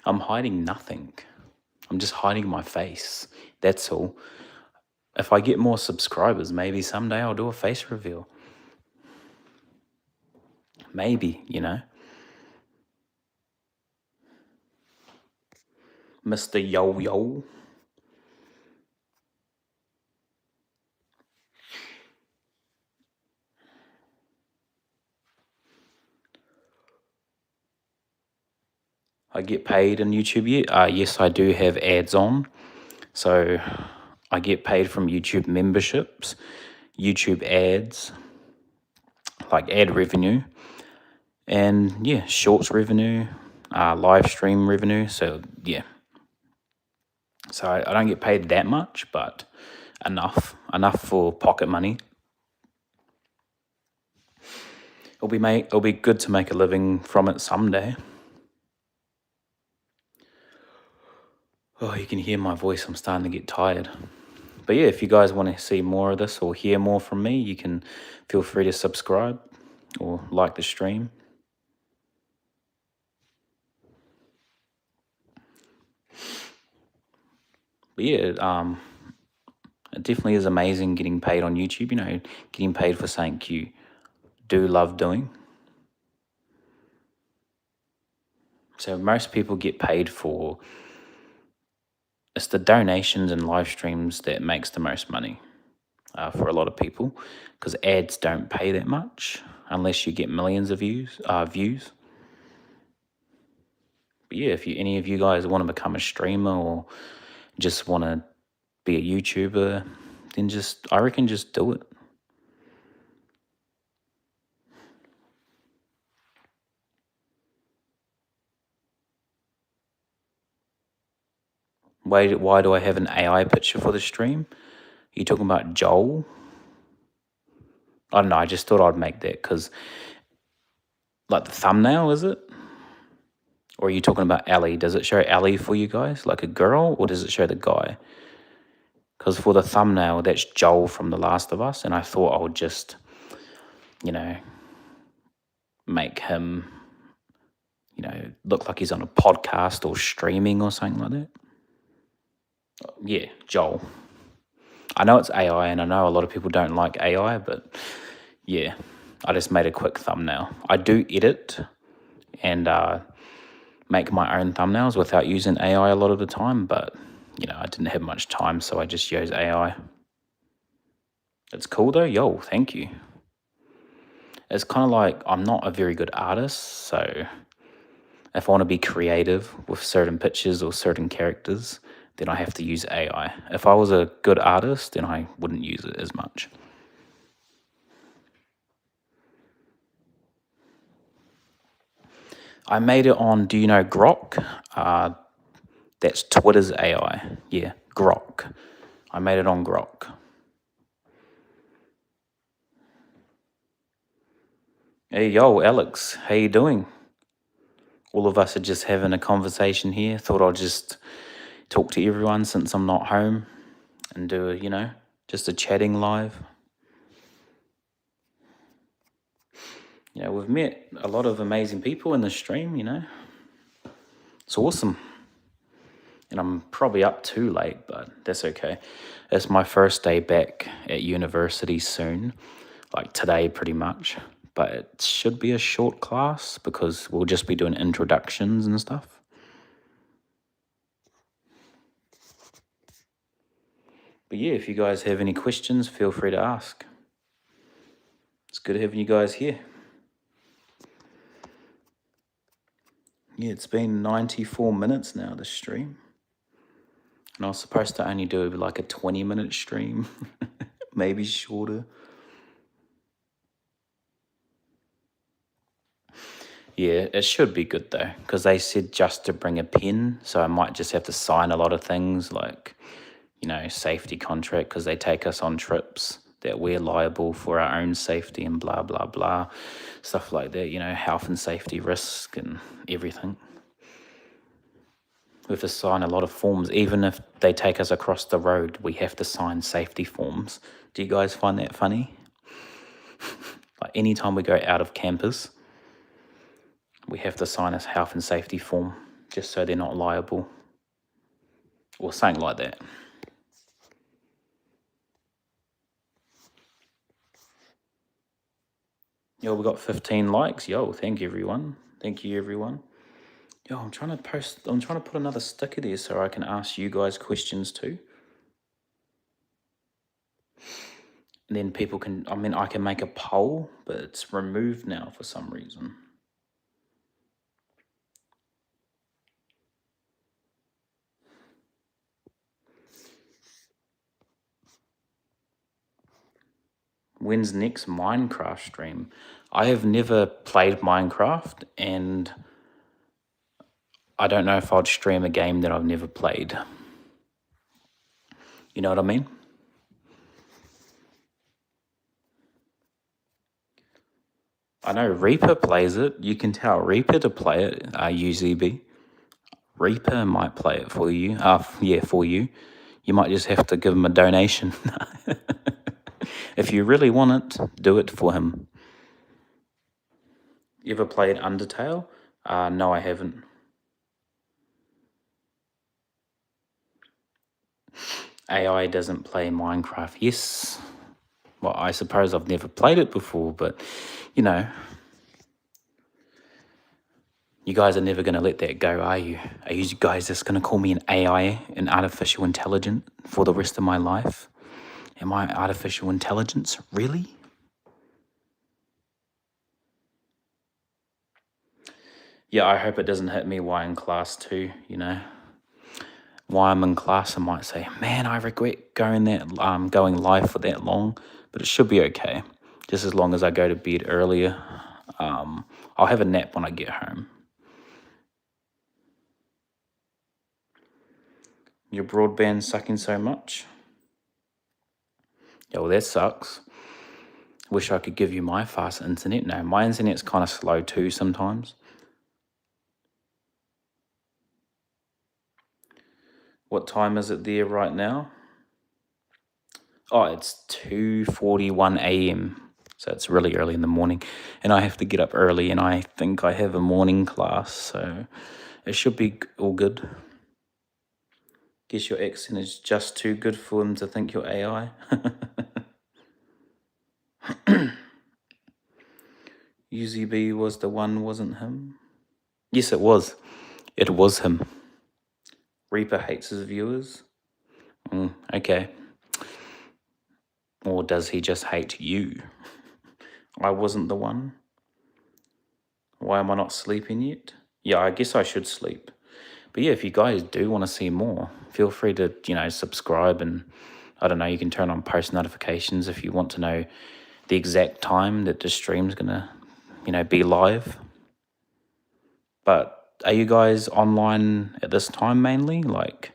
I'm hiding nothing. I'm just hiding my face. That's all. if I get more subscribers, maybe someday I'll do a face reveal. Maybe, you know. Mr. Yo Yo. I get paid on YouTube yet? Yes, I do have ads on. So I get paid from YouTube memberships, YouTube ads, like ad revenue, and yeah, shorts revenue, live stream revenue. So yeah. So I don't get paid that much, but enough for pocket money. It'll be good to make a living from it someday. Oh, you can hear my voice. I'm starting to get tired. But yeah, if you guys want to see more of this or hear more from me, you can feel free to subscribe or like the stream. But yeah, it definitely is amazing getting paid on YouTube, you know, getting paid for something you do love doing. So most people get paid for, it's the donations and live streams that makes the most money for a lot of people, because ads don't pay that much unless you get millions of views. But yeah, if any of you guys want to become a streamer or just want to be a YouTuber, then I reckon just do it. Why do I have an AI picture for the stream? Are you talking about Joel? I don't know, I just thought I'd make that because, like, the thumbnail, is it? Or are you talking about Ellie? Does it show Ellie for you guys, like a girl, or does it show the guy? Because for the thumbnail, that's Joel from The Last of Us, and I thought I would just, you know, make him, you know, look like he's on a podcast or streaming or something like that. Yeah, Joel. I know it's AI, and I know a lot of people don't like AI, but yeah, I just made a quick thumbnail. I do edit and make my own thumbnails without using AI a lot of the time, but you know, I didn't have much time, so I just use AI. It's cool though. Yo, thank you. It's kind of like I'm not a very good artist, so if I want to be creative with certain pictures or certain characters, then I have to use AI. If I was a good artist, then I wouldn't use it as much. I made it on, do you know Grok? That's Twitter's AI. Yeah, Grok. I made it on Grok. Hey, yo, Alex, how you doing? All of us are just having a conversation here. Thought I'd just talk to everyone since I'm not home and do, you know, just a chatting live. You know, we've met a lot of amazing people in the stream, you know. It's awesome. And I'm probably up too late, but that's okay. It's my first day back at university soon, like today pretty much. But it should be a short class because we'll just be doing introductions and stuff. But yeah, if you guys have any questions, feel free to ask. It's good having you guys here. Yeah, it's been 94 minutes now, this stream. And I was supposed to only do like a 20-minute stream, maybe shorter. Yeah, it should be good though, because they said just to bring a pen, so I might just have to sign a lot of things like, you know, safety contract, because they take us on trips that we're liable for our own safety and blah, blah, blah, stuff like that, you know, health and safety risk and everything. We have to sign a lot of forms. Even if they take us across the road, we have to sign safety forms. Do you guys find that funny? Like anytime we go out of campus, we have to sign a health and safety form just so they're not liable or something like that. Yo, we got 15 likes. Yo, thank you, everyone. Thank you, everyone. Yo, I'm trying to put another sticker there so I can ask you guys questions too. And then people can, I can make a poll, but it's removed now for some reason. When's next Minecraft stream? I have never played Minecraft, and I don't know if I'd stream a game that I've never played. You know what I mean? I know Reaper plays it. You can tell Reaper to play it, UZB. Reaper might play it for you. Yeah, for you. You might just have to give him a donation. If you really want it, do it for him. You ever played Undertale? No, I haven't. AI doesn't play Minecraft. Yes. Well, I suppose I've never played it before, but, you know, you guys are never going to let that go, are you? Are you guys just going to call me an AI, an artificial intelligence, for the rest of my life? Am I artificial intelligence? Really? Yeah, I hope it doesn't hit me while in class too, you know. While I'm in class, I might say, man, I regret going live for that long, but it should be okay. Just as long as I go to bed earlier. I'll have a nap when I get home. Your broadband's sucking so much? Yeah, well, that sucks. Wish I could give you my fast internet. No, my internet's kind of slow too sometimes. What time is it there right now? Oh, it's 2:41 a.m. So it's really early in the morning. And I have to get up early, and I think I have a morning class, so it should be all good. Guess your accent is just too good for him to think you're AI. UZB was the one, wasn't him? Yes, it was. It was him. Reaper hates his viewers. Okay. Or does he just hate you? I wasn't the one. Why am I not sleeping yet? Yeah, I guess I should sleep. But yeah, if you guys do want to see more, feel free to, subscribe, and I don't know, you can turn on post notifications if you want to know the exact time that the stream's gonna, be live. But are you guys online at this time mainly? Like,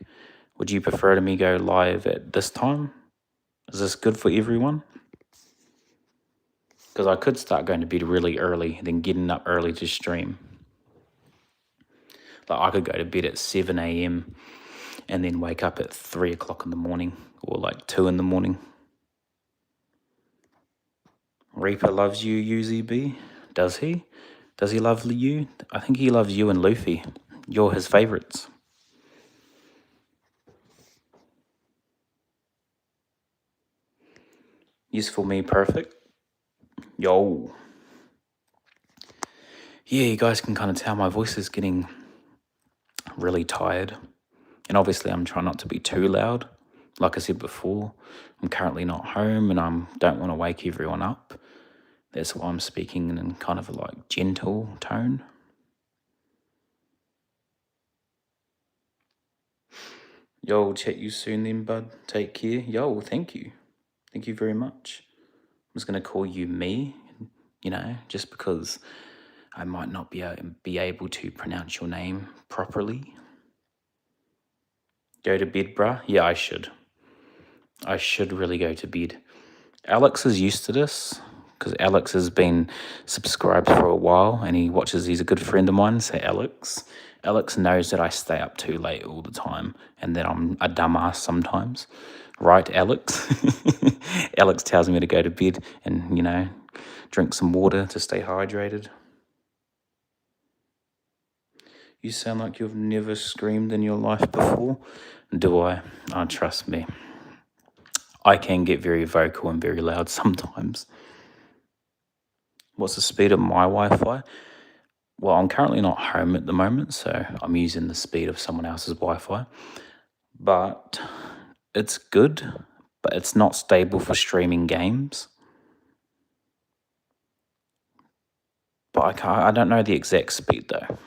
would you prefer to me go live at this time? Is this good for everyone? Because I could start going to bed really early, then getting up early to stream. Like, I could go to bed at 7 a.m. and then wake up at 3 o'clock in the morning, or like 2 in the morning. Reaper loves you, UZB. Does he? Does he love you? I think he loves you and Luffy. You're his favorites. Useful me, perfect. Yo. Yeah, you guys can kind of tell my voice is getting really tired. And obviously I'm trying not to be too loud. Like I said before, I'm currently not home, and I don't want to wake everyone up. That's why I'm speaking in kind of a like gentle tone. Yo, chat you soon then, bud. Take care. Yo, thank you. Thank you very much. I'm just going to call you me, just because I might not be able to pronounce your name properly. Go to bed, bruh? Yeah, I should. I should really go to bed. Alex is used to this, because Alex has been subscribed for a while, and he's a good friend of mine, so Alex knows that I stay up too late all the time, and that I'm a dumbass sometimes. Right, Alex? Alex tells me to go to bed and, drink some water to stay hydrated. You sound like you've never screamed in your life before. Do I? Oh, trust me. I can get very vocal and very loud sometimes. What's the speed of my Wi-Fi? Well, I'm currently not home at the moment, so I'm using the speed of someone else's Wi-Fi. But it's good, but it's not stable for streaming games. But I don't know the exact speed though.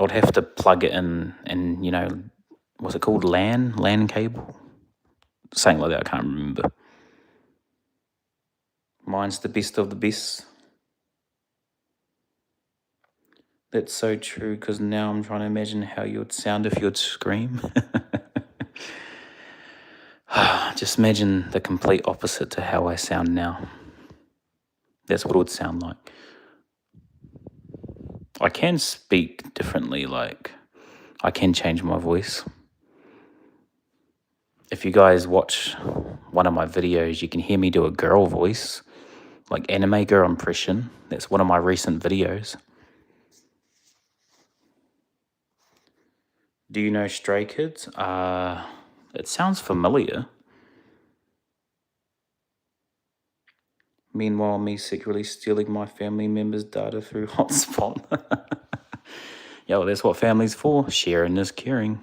I'd have to plug it in and, what's it called? LAN cable? Something like that, I can't remember. Mine's the best of the best. That's so true, because now I'm trying to imagine how you would sound if you would scream. Just imagine the complete opposite to how I sound now. That's what it would sound like. I can speak differently, like, I can change my voice. If you guys watch one of my videos, you can hear me do a girl voice, like anime girl impression. That's one of my recent videos. Do you know Stray Kids? It sounds familiar. Meanwhile, me secretly stealing my family members' data through hotspot. Yeah, well, that's what family's for. Sharing is caring.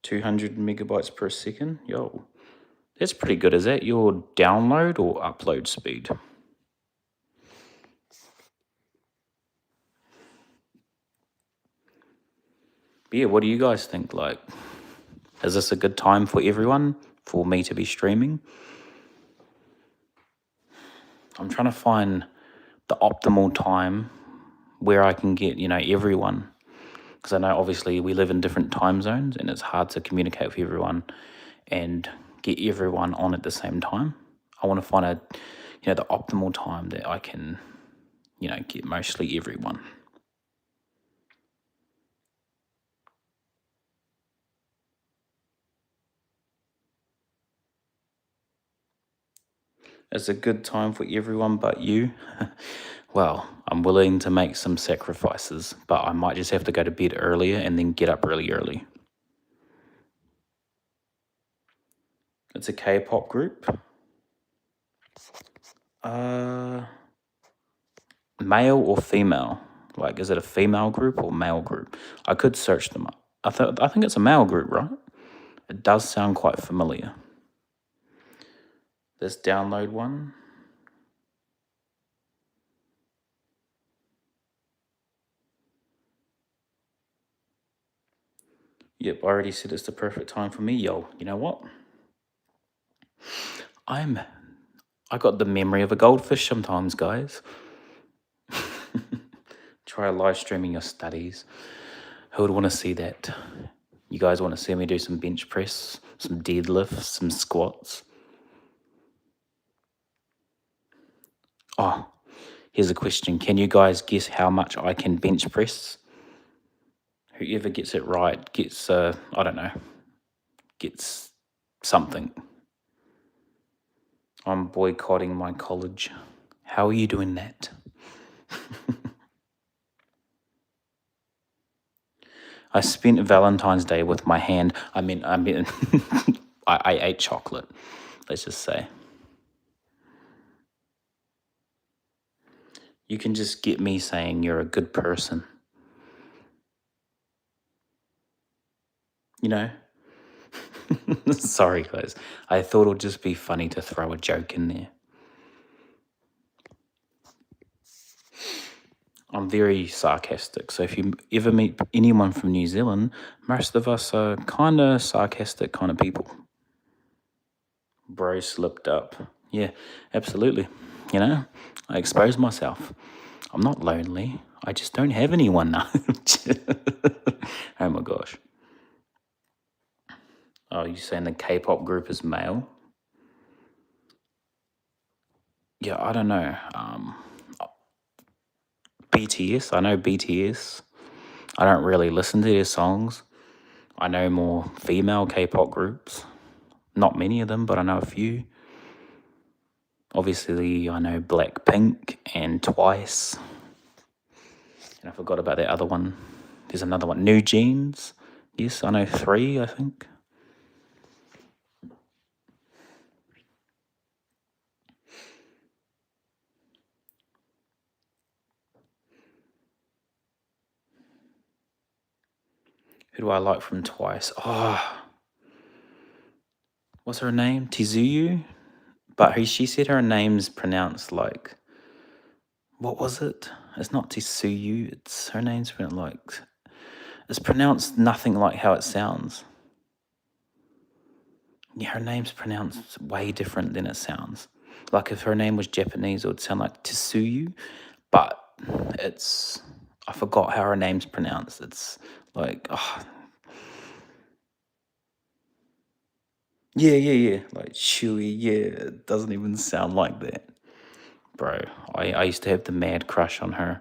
200 megabytes per second. Yo, that's pretty good. Is that your download or upload speed? But yeah, what do you guys think? Like, is this a good time for everyone, for me to be streaming? I'm trying to find the optimal time where I can get, everyone. Because I know obviously we live in different time zones and it's hard to communicate with everyone and get everyone on at the same time. I want to find the optimal time that I can, get mostly everyone. It's a good time for everyone but you. Well, I'm willing to make some sacrifices, but I might just have to go to bed earlier and then get up really early. It's a K-pop group. Male or female? Like, is it a female group or male group? I could search them up. I think it's a male group, right? It does sound quite familiar. This download one. Yep, I already said it's the perfect time for me. Yo, you know what? I got the memory of a goldfish sometimes, guys. Try live streaming your studies. Who would want to see that? You guys want to see me do some bench press, some deadlifts, some squats? Oh, here's a question. Can you guys guess how much I can bench press? Whoever gets it right gets, gets something. I'm boycotting my college. How are you doing that? I spent Valentine's Day with my hand. I ate chocolate, let's just say. You can just get me saying you're a good person. Sorry, guys. I thought it would just be funny to throw a joke in there. I'm very sarcastic. So if you ever meet anyone from New Zealand, most of us are kind of sarcastic kind of people. Bro slipped up. Yeah, absolutely. I expose myself. I'm not lonely. I just don't have anyone now. Oh my gosh. Oh, you saying the K-pop group is male? Yeah, I don't know. BTS. I know BTS. I don't really listen to their songs. I know more female K-pop groups. Not many of them, but I know a few. Obviously, I know Blackpink and Twice. And I forgot about that other one. There's another one. New Jeans. Yes, I know 3, I think. Who do I like from Twice? Oh, what's her name? Tizuyu? But she said her name's pronounced like, what was it? It's not Tisuyu. It's her name's pronounced like, it's pronounced nothing like how it sounds. Yeah, her name's pronounced way different than it sounds. Like if her name was Japanese, it would sound like Tisuyu, but it's, I forgot how her name's pronounced. It's like, oh, yeah, like Shui, yeah, it doesn't even sound like that. Bro, I used to have the mad crush on her.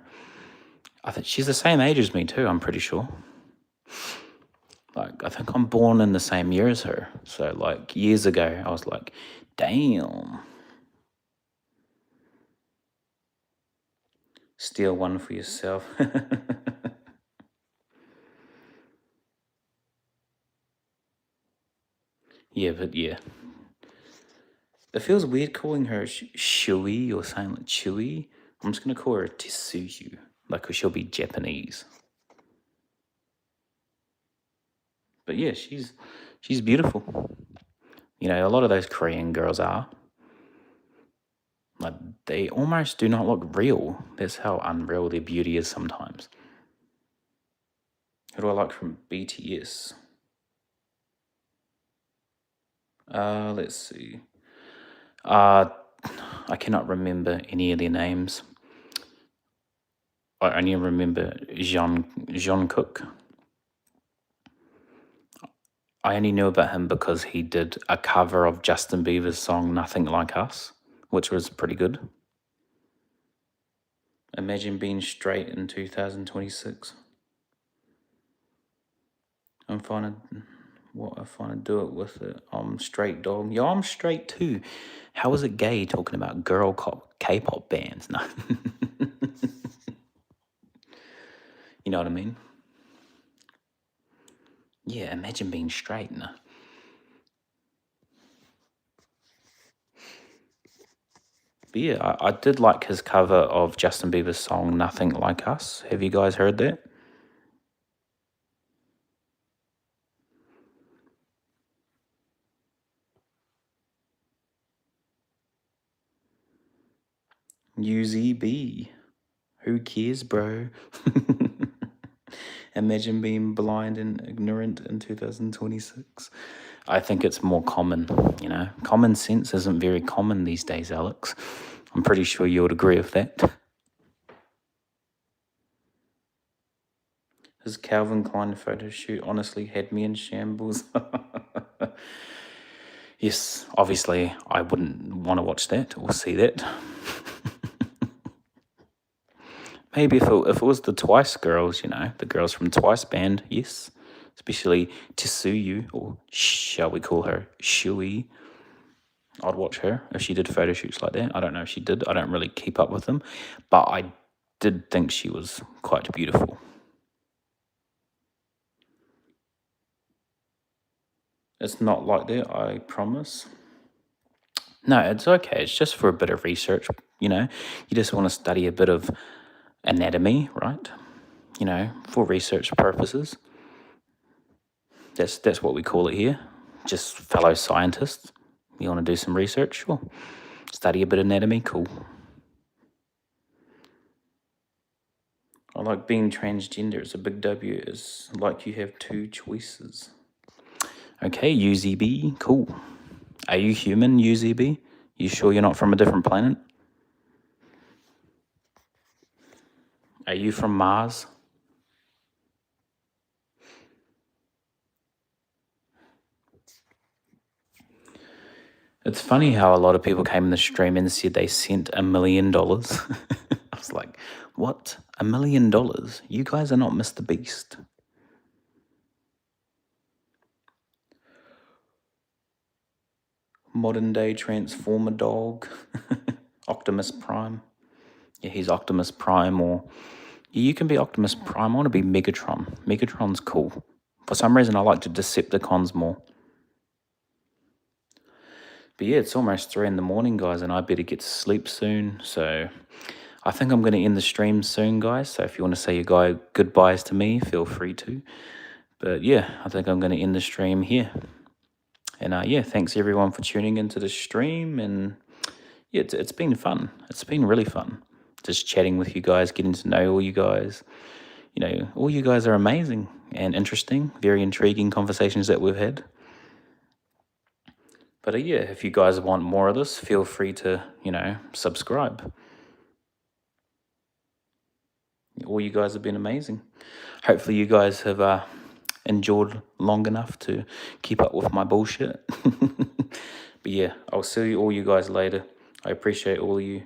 I think she's the same age as me too, I'm pretty sure. Like, I think I'm born in the same year as her. So, like, years ago, I was like, damn. Steal one for yourself. Yeah, but yeah. It feels weird calling her Shui or saying like Chewy. I'm just going to call her Tisuyu. Like, 'cause she'll be Japanese. But yeah, she's beautiful. You know, a lot of those Korean girls are. Like, they almost do not look real. That's how unreal their beauty is sometimes. Who do I like from BTS? Let's see. I cannot remember any of their names. I only remember Jungkook. I only knew about him because he did a cover of Justin Bieber's song "Nothing Like Us," which was pretty good. Imagine being straight in 2026. I'm fine to do it with it. I'm straight, dog. Yo, I'm straight too. How is it gay talking about girl K-pop bands? No. You know what I mean? Yeah, imagine being straight. No. But yeah, I did like his cover of Justin Bieber's song "Nothing Like Us." Have you guys heard that? UZB. Who cares, bro? Imagine being blind and ignorant in 2026. I think it's more common, you know. Common sense isn't very common these days, Alex. I'm pretty sure you would agree with that. His Calvin Klein photo shoot honestly had me in shambles. Yes, obviously, I wouldn't want to watch that or see that. Maybe if it was the Twice girls, you know, the girls from Twice band, yes. Especially Tisuyu, or shall we call her Shui. I'd watch her if she did photo shoots like that. I don't know if she did. I don't really keep up with them. But I did think she was quite beautiful. It's not like that, I promise. No, it's okay. It's just for a bit of research, you know. You just want to study a bit of anatomy, right? You know, for research purposes. That's what we call it here. Just fellow scientists. You want to do some research? Sure. Study a bit of anatomy? Cool. I like being transgender. It's a big W. It's like you have two choices. Okay, UZB. Cool. Are you human, UZB? You sure you're not from a different planet? Are you from Mars? It's funny how a lot of people came in the stream and said they sent $1 million. I was like, what? $1 million? You guys are not Mr. Beast. Modern day Transformer dog. Optimus Prime. Yeah, he's Optimus Prime, or you can be Optimus Prime. I want to be Megatron. Megatron's cool. For some reason, I like the Decepticons more. But yeah, it's almost 3 in the morning, guys, and I better get to sleep soon. So I think I'm going to end the stream soon, guys. So if you want to say your goodbyes to me, feel free to. But yeah, I think I'm going to end the stream here. And yeah, thanks everyone for tuning into the stream. And yeah, it's been fun. It's been really fun. Just chatting with you guys, getting to know all you guys. You know, all you guys are amazing and interesting, very intriguing conversations that we've had. But yeah, if you guys want more of this, feel free to, subscribe. All you guys have been amazing. Hopefully you guys have endured long enough to keep up with my bullshit. But yeah, I'll see all you guys later. I appreciate all of you,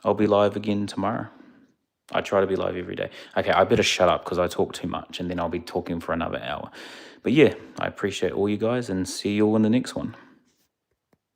I'll be live again tomorrow. I try to be live every day. Okay, I better shut up because I talk too much and then I'll be talking for another hour. But yeah, I appreciate all you guys and see you all in the next one.